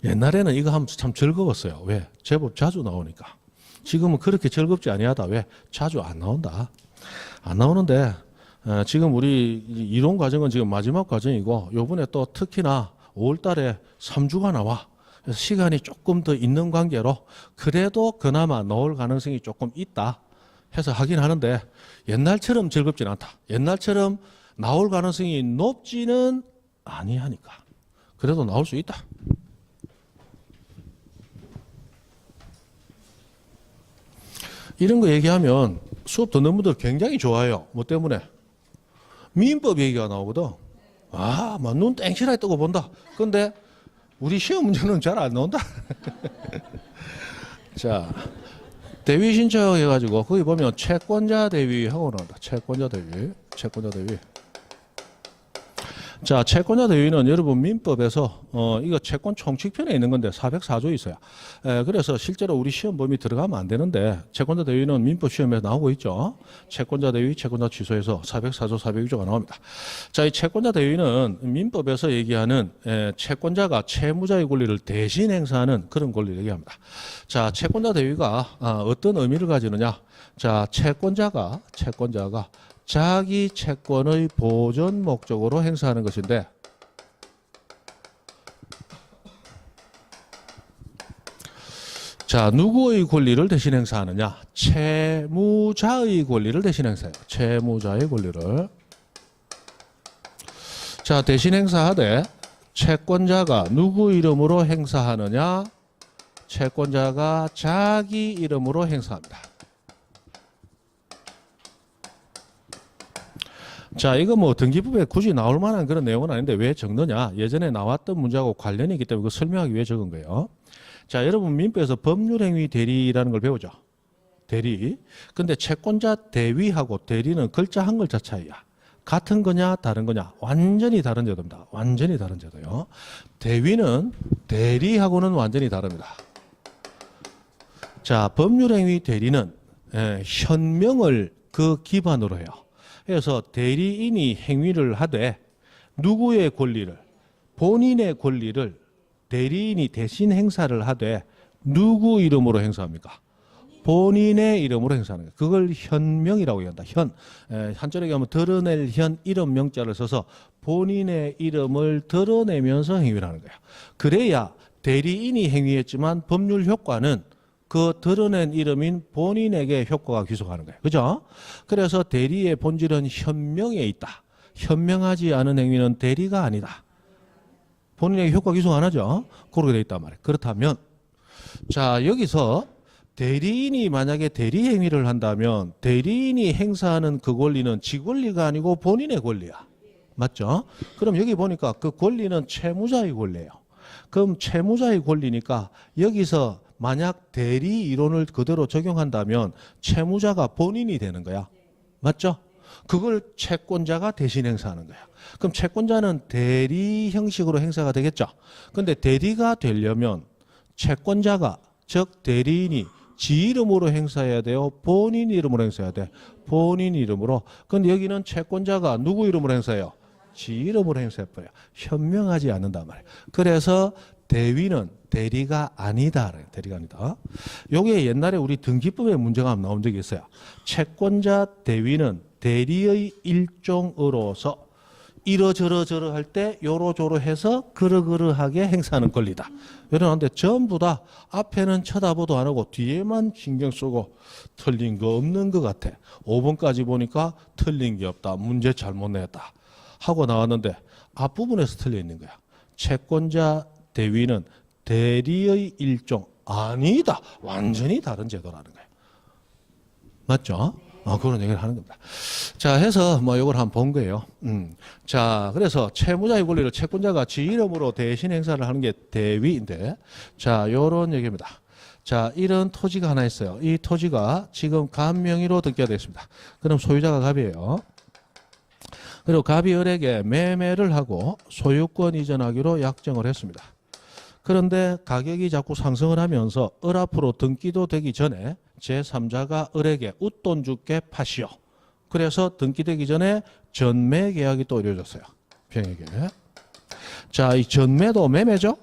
옛날에는 이거 하면 참 즐거웠어요. 왜? 제법 자주 나오니까. 지금은 그렇게 즐겁지 아니하다. 왜? 자주 안 나온다. 안 나오는데 지금 우리 이론 과정은 지금 마지막 과정이고 요번에 또 특히나 5월 달에 3주가 나와. 그래서 시간이 조금 더 있는 관계로 그래도 그나마 나올 가능성이 조금 있다 해서 하긴 하는데 옛날처럼 즐겁지는 않다. 옛날처럼 나올 가능성이 높지는 아니하니까. 그래도 나올 수 있다. 이런 거 얘기하면 수업 듣는 분들 굉장히 좋아요. 뭐 때문에? 민법 얘기가 나오거든. 아, 막 눈 땡실하게 뜨고 본다. 근데 우리 시험 문제는 잘 안 나온다. 자, 대위 신청해가지고 거기 보면 채권자 대위 하고 나온다. 채권자 대위. 자, 채권자 대위는 여러분 민법에서 이거 채권 총칙편에 있는 건데 404조 있어요. 그래서 실제로 우리 시험 범위 들어가면 안 되는데 채권자 대위는 민법 시험에 나오고 있죠. 채권자 대위, 채권자 취소에서 404조, 406조가 나옵니다. 자, 이 채권자 대위는 민법에서 얘기하는 채권자가 채무자의 권리를 대신 행사하는 그런 권리를 얘기합니다. 자, 채권자 대위가 어떤 의미를 가지느냐? 자, 채권자가 자기 채권의 보전 목적으로 행사하는 것인데 자, 누구의 권리를 대신 행사하느냐? 채무자의 권리를 대신 행사해요. 채무자의 권리를. 자, 대신 행사하되 채권자가 누구 이름으로 행사하느냐? 채권자가 자기 이름으로 행사합니다. 자, 이거 뭐 등기부에 굳이 나올 만한 그런 내용은 아닌데 왜 적느냐? 예전에 나왔던 문제하고 관련이 있기 때문에 그거 설명하기 위해 적은 거예요. 자, 여러분 민법에서 법률행위 대리라는 걸 배우죠. 대리. 근데 채권자 대위하고 대리는 글자 한 글자 차이야. 같은 거냐 다른 거냐? 완전히 다른 제도입니다. 완전히 다른 제도요. 대위는 대리하고는 완전히 다릅니다. 자, 법률행위 대리는 현명을 그 기반으로 해요. 그래서 대리인이 행위를 하되 누구의 권리를, 본인의 권리를 대리인이 대신 행사를 하되 누구 이름으로 행사합니까? 본인의 이름으로 행사하는 거예요. 그걸 현명이라고 얘기한다. 한자로 얘기하면 드러낼 현 이름 명자를 써서 본인의 이름을 드러내면서 행위를 하는 거예요. 그래야 대리인이 행위했지만 법률 효과는 그 드러낸 이름인 본인에게 효과가 귀속하는 거예요. 그죠? 그래서 대리의 본질은 현명에 있다. 현명하지 않은 행위는 대리가 아니다. 본인에게 효과 귀속 안 하죠? 그렇게 돼 있단 말이에요. 그렇다면 자, 여기서 대리인이 만약에 대리 행위를 한다면 대리인이 행사하는 그 권리는 지 권리가 아니고 본인의 권리야. 맞죠? 그럼 여기 보니까 그 권리는 채무자의 권리예요. 그럼 채무자의 권리니까 여기서 만약 대리 이론을 그대로 적용한다면 채무자가 본인이 되는 거야. 맞죠? 그걸 채권자가 대신 행사하는 거야. 그럼 채권자는 대리 형식으로 행사가 되겠죠. 근데 대리가 되려면 채권자가, 즉 대리인이 지 이름으로 행사해야 돼요? 본인 이름으로 행사해야 돼? 본인 이름으로. 근데 여기는 채권자가 누구 이름으로 행사해요? 지 이름으로 행사해버려요. 현명하지 않는단 말이에요. 그래서 대위는 대리가 아니다. 대리가 아니다. 요게 옛날에 우리 등기법에 문제가 나온 적이 있어요. 채권자 대위는 대리의 일종으로서 이러저러저러 할 때 요러저러 해서 그러그러하게 행사하는 권리다. 이러는데 전부 다 앞에는 쳐다보도 안 하고 뒤에만 신경 쓰고 틀린 거 없는 것 같아. 5번까지 보니까 틀린 게 없다. 문제 잘못 냈다. 하고 나왔는데 앞부분에서 틀려 있는 거야. 채권자 대위는 대리의 일종 아니다. 완전히 다른 제도라는 거예요. 맞죠? 그런 얘기를 하는 겁니다. 자, 해서 뭐 이걸 한번 본 거예요. 자, 그래서 채무자의 권리를 채권자가 지 이름으로 대신 행사를 하는 게 대위인데, 자, 요런 얘기입니다. 자, 이런 토지가 하나 있어요. 이 토지가 지금 갑 명의로 등기가 되어 있습니다. 그럼 소유자가 갑이에요. 그리고 갑이 을에게 매매를 하고 소유권 이전하기로 약정을 했습니다. 그런데 가격이 자꾸 상승을 하면서 을 앞으로 등기도 되기 전에 제3자가 을에게 웃돈 줄게 파시오. 그래서 등기되기 전에 전매 계약이 또 이루어졌어요. 병에게. 자, 이 전매도 매매죠.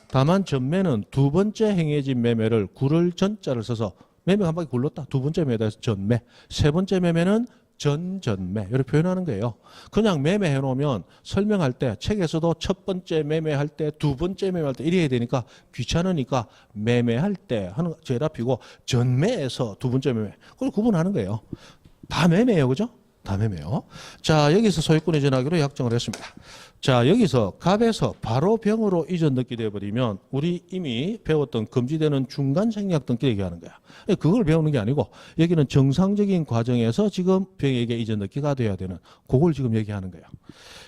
다만 전매는 두 번째 행해진 매매를 굴을 전자를 써서 매매가 한 바퀴 굴렀다. 두 번째 매매에서 전매. 세 번째 매매는 전전매 이렇게 표현하는 거예요. 그냥 매매해 놓으면 설명할 때 책에서도 첫 번째 매매할 때, 두 번째 매매할 때 이래야 되니까 귀찮으니까 매매할 때 하는 거 제일 앞이고 전매에서 두 번째 매매 그걸 구분하는 거예요. 다 매매예요, 그죠? 다 매매요. 자, 여기서 소유권 이전하기로 약정을 했습니다. 자, 여기서 갑에서 바로 병으로 이전 등기 되어버리면 우리 이미 배웠던 금지되는 중간 생략 등기 얘기하는 거야. 그걸 배우는 게 아니고 여기는 정상적인 과정에서 지금 병에게 이전 등기가 돼야 되는 그걸 지금 얘기하는 거예요.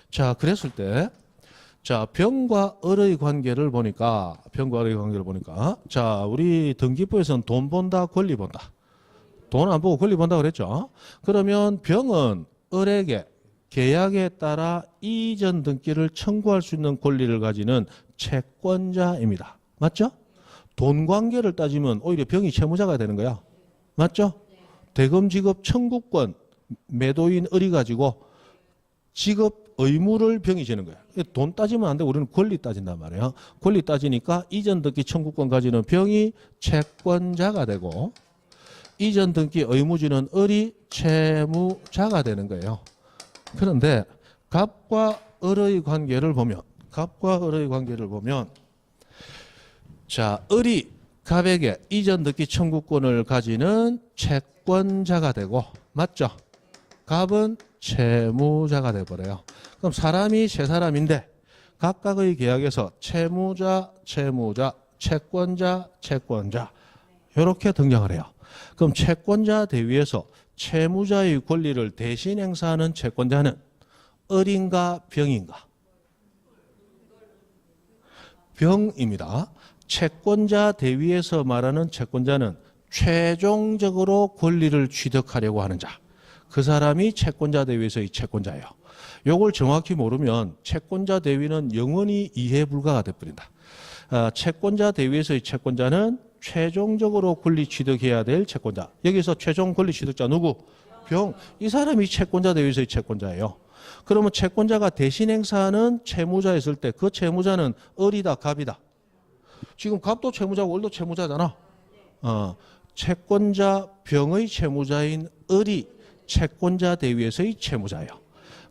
자, 그랬을 때 자, 병과 을의 관계를 보니까 자, 우리 등기부에서는 돈 본다, 권리 본다. 돈 안 보고 권리 본다 그랬죠. 그러면 병은 을에게 계약에 따라 이전 등기를 청구할 수 있는 권리를 가지는 채권자입니다. 맞죠? 돈 관계를 따지면 오히려 병이 채무자가 되는 거야. 맞죠? 대금 지급 청구권 매도인 을이 가지고 지급 의무를 병이 지는 거야. 돈 따지면 안 돼. 우리는 권리 따진단 말이에요. 권리 따지니까 이전 등기 청구권 가지는 병이 채권자가 되고 이전 등기 의무지는 을이 채무자가 되는 거예요. 그런데 갑과 을의 관계를 보면 자, 을이 갑에게 이전 등기 청구권을 가지는 채권자가 되고 맞죠? 갑은 채무자가 돼 버려요. 그럼 사람이 세 사람인데 각각의 계약에서 채무자, 채권자 이렇게 등장을 해요. 그럼 채권자 대위에서 채무자의 권리를 대신 행사하는 채권자는 을인가 병인가? 병입니다. 채권자 대위에서 말하는 채권자는 최종적으로 권리를 취득하려고 하는 자. 그 사람이 채권자 대위에서의 채권자예요. 이걸 정확히 모르면 채권자 대위는 영원히 이해 불가가 돼버린다. 채권자 대위에서의 채권자는 최종적으로 권리 취득해야 될 채권자. 여기서 최종 권리 취득자 누구? 병. 이 사람이 채권자 대위에서의 채권자예요. 그러면 채권자가 대신 행사하는 채무자였을 때 그 채무자는 을이다, 갑이다. 지금 갑도 채무자고 을도 채무자잖아. 채권자 병의 채무자인 을이 채권자 대위에서의 채무자예요.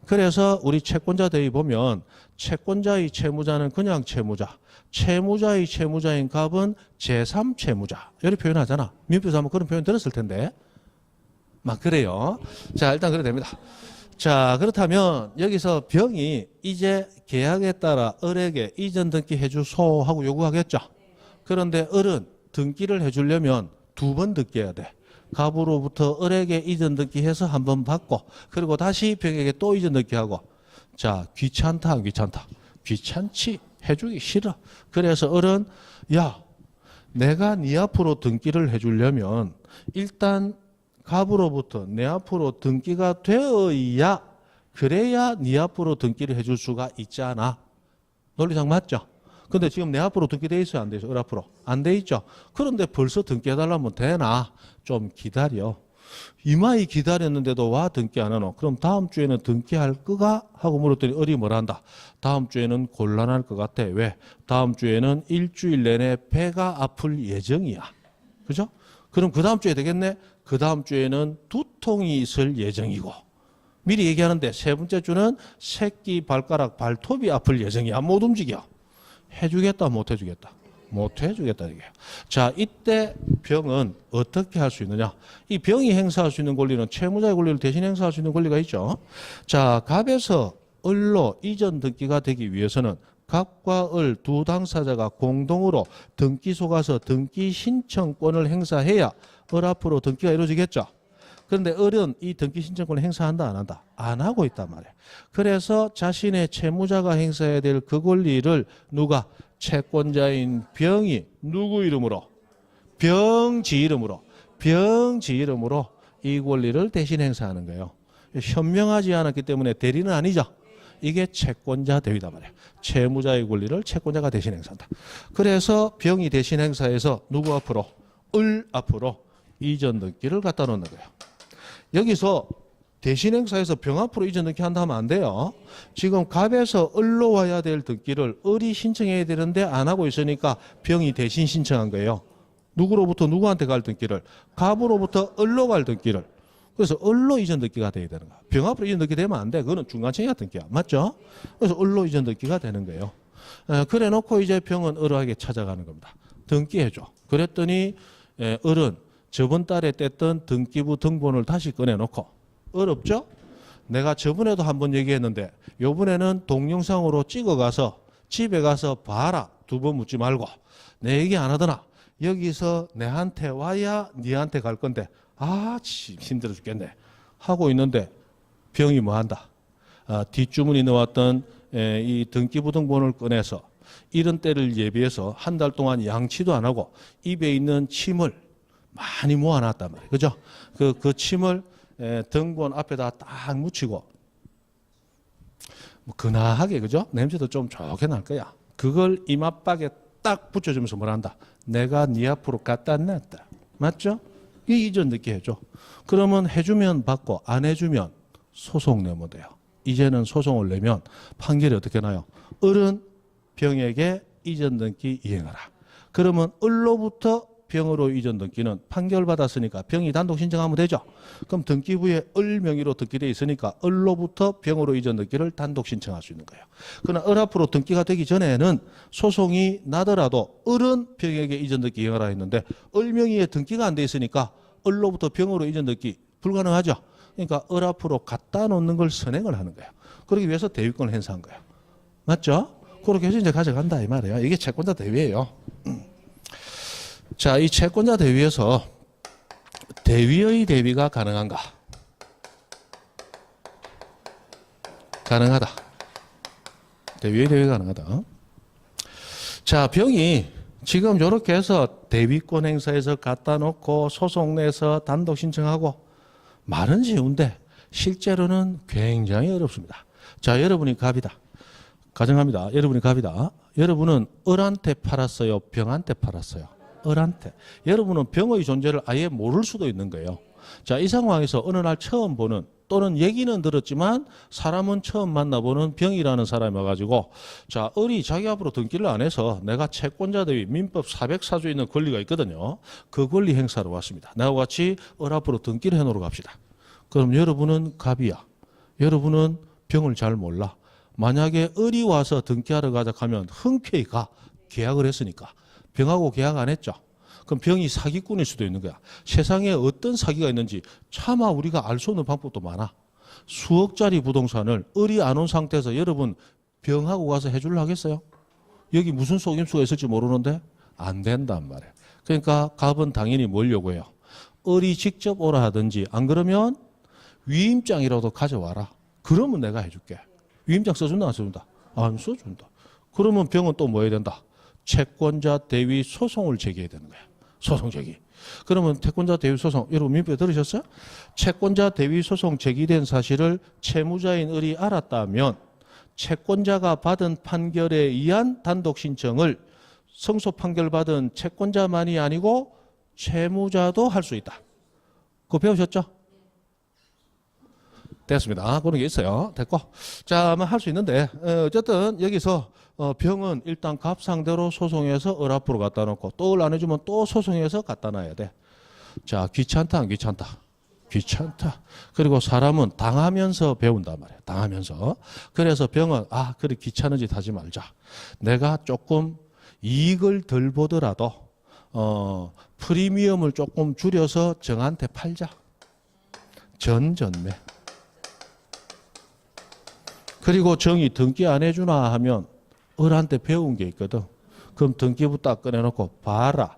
그래서 우리 채권자 대위 보면 채권자의 채무자는 그냥 채무자, 채무자의 채무자인 갑은 제3채무자 이렇게 표현하잖아. 민법에서 한번 그런 표현 들었을 텐데 막 그래요. 자, 일단 그래 됩니다. 자, 그렇다면 여기서 병이 이제 계약에 따라 을에게 이전 등기 해주소 하고 요구하겠죠. 그런데 을은 등기를 해주려면 두 번 등기해야 돼. 갑으로부터 을에게 이전 등기해서 한 번 받고 그리고 다시 병에게 또 이전 등기하고. 자, 귀찮다 안 귀찮다? 귀찮지. 해주기 싫어. 그래서 을은 야, 내가 네 앞으로 등기를 해주려면 일단 갑으로부터 내 앞으로 등기가 되어야 그래야 네 앞으로 등기를 해줄 수가 있잖아. 논리상 맞죠? 근데 지금 내 앞으로 등기돼 있어요? 안 돼 있어요? 을 앞으로? 안 돼 있죠? 그런데 벌써 등기해달라면 되나? 좀 기다려. 이마이 기다렸는데도 와 등기 안 하노? 그럼 다음 주에는 등기할 거가? 하고 물었더니 을이 뭐라 한다? 다음 주에는 곤란할 것 같아. 왜? 다음 주에는 일주일 내내 배가 아플 예정이야. 그죠? 그럼 그 다음 주에 되겠네? 그 다음 주에는 두통이 있을 예정이고 미리 얘기하는데 세 번째 주는 새끼 발가락 발톱이 아플 예정이야. 못 움직여. 해주겠다 못 해주겠다? 못 해주겠다 이게. 자, 이때 병은 어떻게 할 수 있느냐? 이 병이 행사할 수 있는 권리는 채무자의 권리를 대신 행사할 수 있는 권리가 있죠. 자, 갑에서 을로 이전 등기가 되기 위해서는 갑과 을 두 당사자가 공동으로 등기소 가서 등기 신청권을 행사해야 을 앞으로 등기가 이루어지겠죠. 그런데 을은 이 등기 신청권을 행사한다 안 한다? 안 하고 있단 말이에요. 그래서 자신의 채무자가 행사해야 될 그 권리를 누가? 채권자인 병이 누구 이름으로? 병지 이름으로 이 권리를 대신 행사하는 거예요. 현명하지 않았기 때문에 대리는 아니죠. 이게 채권자 대위다 말이에요. 채무자의 권리를 채권자가 대신 행사한다. 그래서 병이 대신 행사해서 누구 앞으로? 을 앞으로 이전 등기를 갖다 놓는 거예요. 여기서 대신 행사해서 병 앞으로 이전 등기 한다 하면 안 돼요. 지금 갑에서 을로 와야 될 등기를 을이 신청해야 되는데 안 하고 있으니까 병이 대신 신청한 거예요. 누구로부터 누구한테 갈 등기를? 갑으로부터 을로 갈 등기를. 그래서 을로 이전 등기가 돼야 되는 거야. 병 앞으로 이전 등기 되면 안 돼. 그거는 중간층이야 등기야. 맞죠? 그래서 을로 이전 등기가 되는 거예요. 그래 놓고 이제 병은 을에게 찾아가는 겁니다. 등기해줘. 그랬더니 을은 저번 달에 뗐던 등기부 등본을 다시 꺼내놓고 어렵죠? 내가 저번에도 한번 얘기했는데 요번에는 동영상으로 찍어가서 집에 가서 봐라. 두 번 묻지 말고 내 얘기 안 하더나 여기서 내한테 와야 니한테 갈 건데 힘들어 죽겠네 하고 있는데 병이 뭐한다. 뒷주머니 넣었던 이 등기부 등본을 꺼내서 이런 때를 예비해서 한 달 동안 양치도 안 하고 입에 있는 침을 많이 모아놨단 말이에요. 그죠? 그 침을 등본 앞에다 딱 묻히고 뭐 근하하게 그죠? 냄새도 좀 좋게 날 거야. 그걸 이마박에 딱 붙여주면서 뭐란다. 내가 네 앞으로 갖다 놨다. 맞죠? 이 이전 듣게 해줘. 그러면 해주면 받고 안 해주면 소송 내면 돼요. 이제는 소송을 내면 판결이 어떻게 나요? 을은 병에게 이전 등기 이행하라. 그러면 을로부터 병으로 이전 등기는 판결 받았으니까 병이 단독 신청하면 되죠. 그럼 등기부에 을 명의로 등기돼 있으니까 을로부터 병으로 이전 등기를 단독 신청할 수 있는 거예요. 그러나 을 앞으로 등기가 되기 전에는 소송이 나더라도 을은 병에게 이전 등기 이행하라 했는데 을 명의에 등기가 안 돼 있으니까 을로부터 병으로 이전 등기 불가능하죠. 그러니까 을 앞으로 갖다 놓는 걸 선행을 하는 거예요. 그러기 위해서 대위권을 행사한 거예요. 맞죠? 그렇게 해서 이제 가져간다 이 말이에요. 이게 채권자 대위예요. 자, 이 채권자 대위에서 대위의 대위가 가능한가? 가능하다. 대위의 대위가 가능하다. 자, 병이 지금 이렇게 해서 대위권 행사에서 갖다 놓고 소송 내서 단독 신청하고 말은 쉬운데 실제로는 굉장히 어렵습니다. 자, 여러분이 갑이다. 가정합니다. 여러분이 갑이다. 여러분은 을한테 팔았어요? 병한테 팔았어요? 을한테. 여러분은 병의 존재를 아예 모를 수도 있는 거예요. 자, 이 상황에서 어느 날 처음 보는 또는 얘기는 들었지만 사람은 처음 만나보는 병이라는 사람이 와가지고 자, 을이 자기 앞으로 등기를 안 해서 내가 채권자 대위 민법 404조에 있는 권리가 있거든요. 그 권리 행사로 왔습니다. 나와 같이 을 앞으로 등기를 해놓으러 갑시다. 그럼 여러분은 갑이야. 여러분은 병을 잘 몰라. 만약에 을이 와서 등기하러 가자 하면 흔쾌히 가. 계약을 했으니까. 병하고 계약 안 했죠. 그럼 병이 사기꾼일 수도 있는 거야. 세상에 어떤 사기가 있는지 차마 우리가 알 수 없는 방법도 많아. 수억짜리 부동산을 을이 안 온 상태에서 여러분 병하고 가서 해주려 하겠어요? 여기 무슨 속임수가 있을지 모르는데 안 된단 말이에요. 그러니까 갑은 당연히 뭘 요구해요? 을이 직접 오라 하든지 안 그러면 위임장이라도 가져와라. 그러면 내가 해줄게. 위임장 써준다 안 써준다? 안 써준다. 그러면 병은 또 뭐 해야 된다? 채권자 대위 소송을 제기해야 되는 거야. 소송 제기. 그러면 채권자 대위 소송, 여러분 민법에 들으셨어요? 채권자 대위 소송 제기된 사실을 채무자인 을이 알았다면 채권자가 받은 판결에 의한 단독 신청을 승소 판결 받은 채권자만이 아니고 채무자도 할 수 있다. 그거 배우셨죠? 됐습니다. 그런 게 있어요. 됐고. 자, 아마 할 수 있는데, 어쨌든 여기서 병은 일단 갑 상대로 소송해서 을 앞으로 갖다 놓고 또 을 안 해주면 또 소송해서 갖다 놔야 돼. 자, 귀찮다, 안 귀찮다? 귀찮다. 그리고 사람은 당하면서 배운단 말이에요. 당하면서. 그래서 병은, 그래, 귀찮은 짓 하지 말자. 내가 조금 이익을 덜 보더라도, 프리미엄을 조금 줄여서 정한테 팔자. 전매. 그리고 정이 등기 안 해주나 하면 을한테 배운 게 있거든. 그럼 등기부 딱 꺼내놓고 봐라.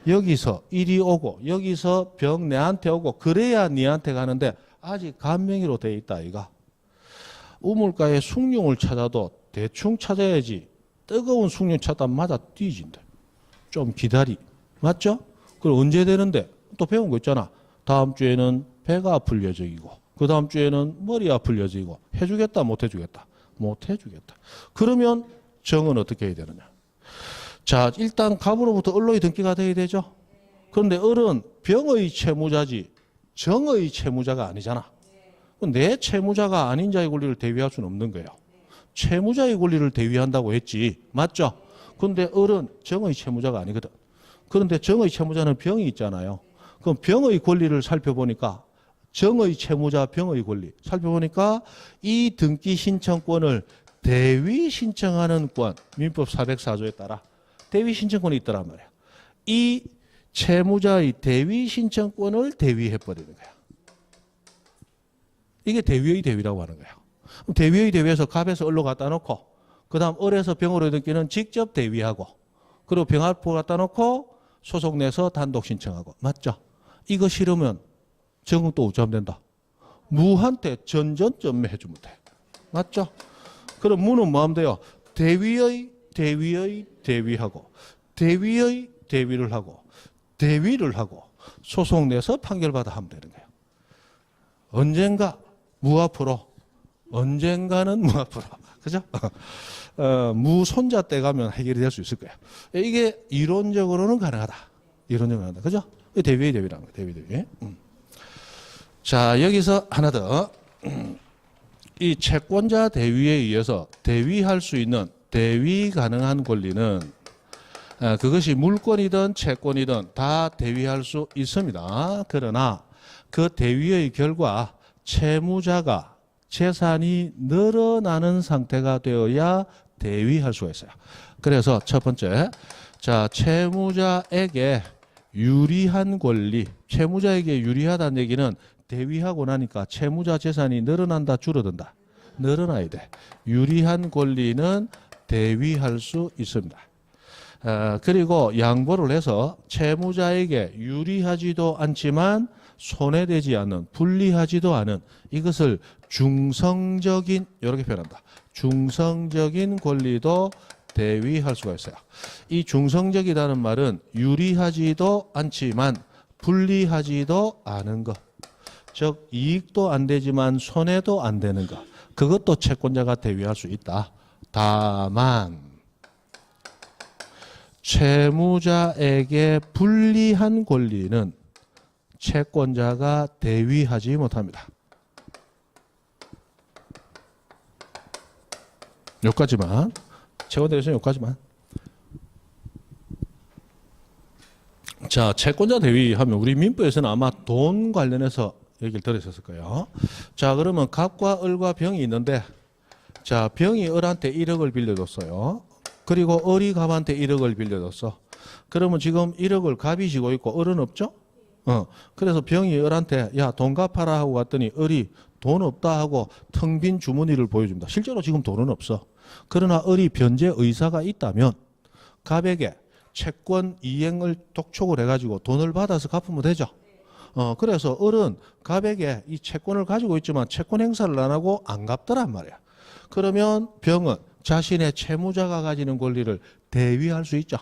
여기서 일이 오고 여기서 병 내한테 오고 그래야 니한테 가는데 아직 간명의로 돼 있다 이가. 우물가에 숭늉을 찾아도 대충 찾아야지. 뜨거운 숭늉 찾다 맞아 뒤진대. 좀 기다리. 맞죠? 그럼 언제 되는데? 또 배운 거 있잖아. 다음 주에는 배가 아플 예정이고 그 다음 주에는 머리 아플 예정이고 해주겠다 못 해주겠다? 못 해주겠다. 그러면 정은 어떻게 해야 되느냐? 자, 일단 갑으로부터 을로의 등기가 돼야 되죠. 그런데 을은 병의 채무자지 정의 채무자가 아니잖아. 내 채무자가 아닌 자의 권리를 대위할 수는 없는 거예요. 채무자의 권리를 대위한다고 했지. 맞죠? 그런데 을은 정의 채무자가 아니거든. 그런데 정의 채무자는 병이 있잖아요. 그럼 병의 권리를 살펴보니까 정의 채무자 병의 권리 살펴보니까 이 등기 신청권을 대위 신청하는 권 민법 404조에 따라 대위 신청권이 있더란 말이야. 이 채무자의 대위 신청권을 대위해버리는 거야. 이게 대위의 대위라고 하는 거야. 대위의 대위에서 갑에서 을로 갖다 놓고 그 다음 을에서 병으로 등기는 직접 대위하고 그리고 병합부 갖다 놓고 소속 내서 단독 신청하고 맞죠? 이거 싫으면 정은 또 어쩌면 된다. 무한테 전전점매 해주면 돼. 맞죠? 그럼 무는 뭐 하면 돼요? 대위의 대위하고 대위의 대위를 하고 대위를 하고 소속 내서 판결받아 하면 되는 거예요. 언젠가 무 앞으로 언젠가는 무 앞으로 그죠? 무 손자 때 가면 해결이 될 수 있을 거예요. 이게 이론적으로는 가능하다. 이론적으로는 가능하다. 그죠? 대위의 대위라는 거예요. 대위 대위. 자 여기서 하나 더. 이 채권자 대위에 의해서 대위할 수 있는 대위 가능한 권리는 그것이 물권이든 채권이든 다 대위할 수 있습니다. 그러나 그 대위의 결과 채무자가 재산이 늘어나는 상태가 되어야 대위할 수가 있어요. 그래서 첫 번째, 자 채무자에게 유리한 권리, 채무자에게 유리하다는 얘기는 대위하고 나니까 채무자 재산이 늘어난다 줄어든다? 늘어나야 돼. 유리한 권리는 대위할 수 있습니다. 그리고 양보를 해서 채무자에게 유리하지도 않지만 손해되지 않는 불리하지도 않은 이것을 중성적인 이렇게 표현한다. 중성적인 권리도 대위할 수가 있어요. 이 중성적이라는 말은 유리하지도 않지만 불리하지도 않은 것. 즉 이익도 안 되지만 손해도 안 되는 것. 그것도 채권자가 대위할 수 있다. 다만 채무자에게 불리한 권리는 채권자가 대위하지 못합니다. 여기까지만. 채권자에서는 여기까지만. 자, 채권자 대위하면 우리 민법에서는 아마 돈 관련해서 얘기를 들으셨을 거예요. 자, 그러면 갑과 을과 병이 있는데, 자, 병이 을한테 1억을 빌려줬어요. 그리고 을이 갑한테 1억을 빌려줬어. 그러면 지금 1억을 갑이 지고 있고 을은 없죠? 그래서 병이 을한테 야, 돈 갚아라 하고 갔더니 을이 돈 없다 하고 텅 빈 주머니를 보여줍니다. 실제로 지금 돈은 없어. 그러나 을이 변제 의사가 있다면 갑에게 채권 이행을 독촉을 해가지고 돈을 받아서 갚으면 되죠. 그래서 을은 갑에게 이 채권을 가지고 있지만 채권 행사를 안 하고 안 갚더란 말이야. 그러면 병은 자신의 채무자가 가지는 권리를 대위할 수 있죠.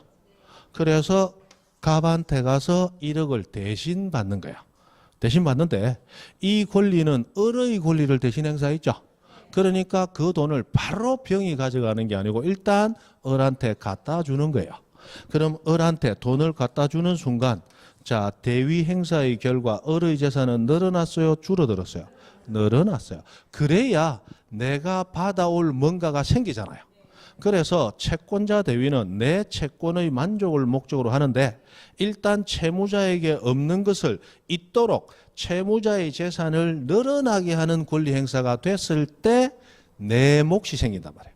그래서 갑한테 가서 1억을 대신 받는 거야. 대신 받는데 이 권리는 을의 권리를 대신 행사했죠. 그러니까 그 돈을 바로 병이 가져가는 게 아니고 일단 을한테 갖다 주는 거예요. 그럼 을한테 돈을 갖다 주는 순간 자, 대위 행사의 결과 을의 재산은 늘어났어요? 줄어들었어요? 늘어났어요. 그래야 내가 받아올 뭔가가 생기잖아요. 그래서 채권자 대위는 내 채권의 만족을 목적으로 하는데 일단 채무자에게 없는 것을 있도록 채무자의 재산을 늘어나게 하는 권리 행사가 됐을 때 내 몫이 생긴단 말이에요.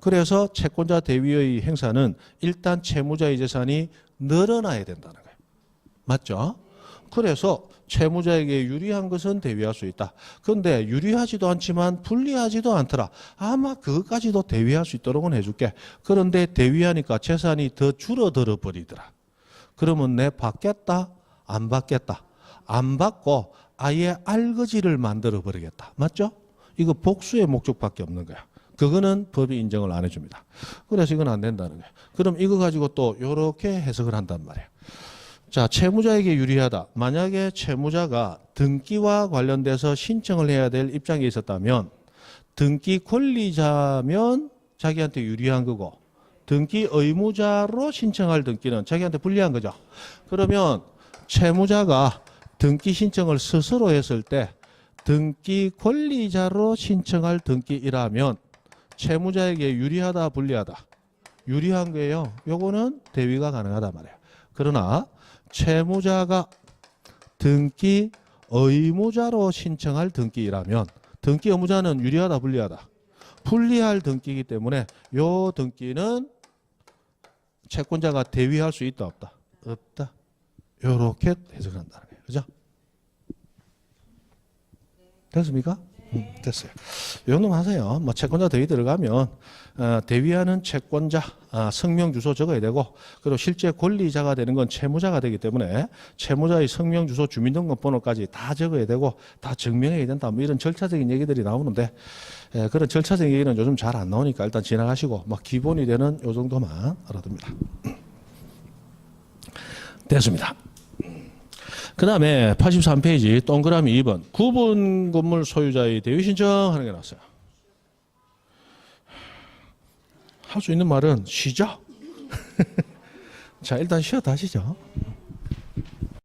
그래서 채권자 대위의 행사는 일단 채무자의 재산이 늘어나야 된다는 거예요. 맞죠? 그래서 채무자에게 유리한 것은 대위할 수 있다. 그런데 유리하지도 않지만 불리하지도 않더라. 아마 그것까지도 대위할 수 있도록은 해줄게. 그런데 대위하니까 재산이 더 줄어들어 버리더라. 그러면 내 받겠다? 안 받겠다? 안 받고 아예 알거지를 만들어 버리겠다. 맞죠? 이거 복수의 목적밖에 없는 거야. 그거는 법이 인정을 안 해줍니다. 그래서 이건 안 된다는 거야. 그럼 이거 가지고 또 이렇게 해석을 한단 말이에요. 자, 채무자에게 유리하다. 만약에 채무자가 등기와 관련돼서 신청을 해야 될 입장에 있었다면 등기 권리자면 자기한테 유리한 거고 등기 의무자로 신청할 등기는 자기한테 불리한 거죠. 그러면 채무자가 등기 신청을 스스로 했을 때 등기 권리자로 신청할 등기이라면 채무자에게 유리하다 불리하다? 유리한 거예요. 요거는 대위가 가능하단 말이에요. 그러나 채무자가 등기 의무자로 신청할 등기라면 등기 의무자는 유리하다 불리하다? 불리할 등기이기 때문에 요 등기는 채권자가 대위할 수 있다 없다? 없다. 요렇게 해석한다는 거예요. 그죠? 됐습니까? 됐어요. 요놈 하세요. 뭐 채권자 대위 들어가면 대위하는 채권자 성명 주소 적어야 되고, 그리고 실제 권리자가 되는 건 채무자가 되기 때문에 채무자의 성명 주소 주민등록번호까지 다 적어야 되고 다 증명해야 된다. 뭐 이런 절차적인 얘기들이 나오는데 그런 절차적인 얘기는 요즘 잘 안 나오니까 일단 지나가시고 뭐 기본이 되는 요 정도만 알아둡니다. 됐습니다. 그 다음에 83페이지 동그라미 2번 구분 건물 소유자의 대위 신청하는 게 나왔어요. 할 수 있는 말은 쉬죠. 자, 일단 쉬었다 하시죠.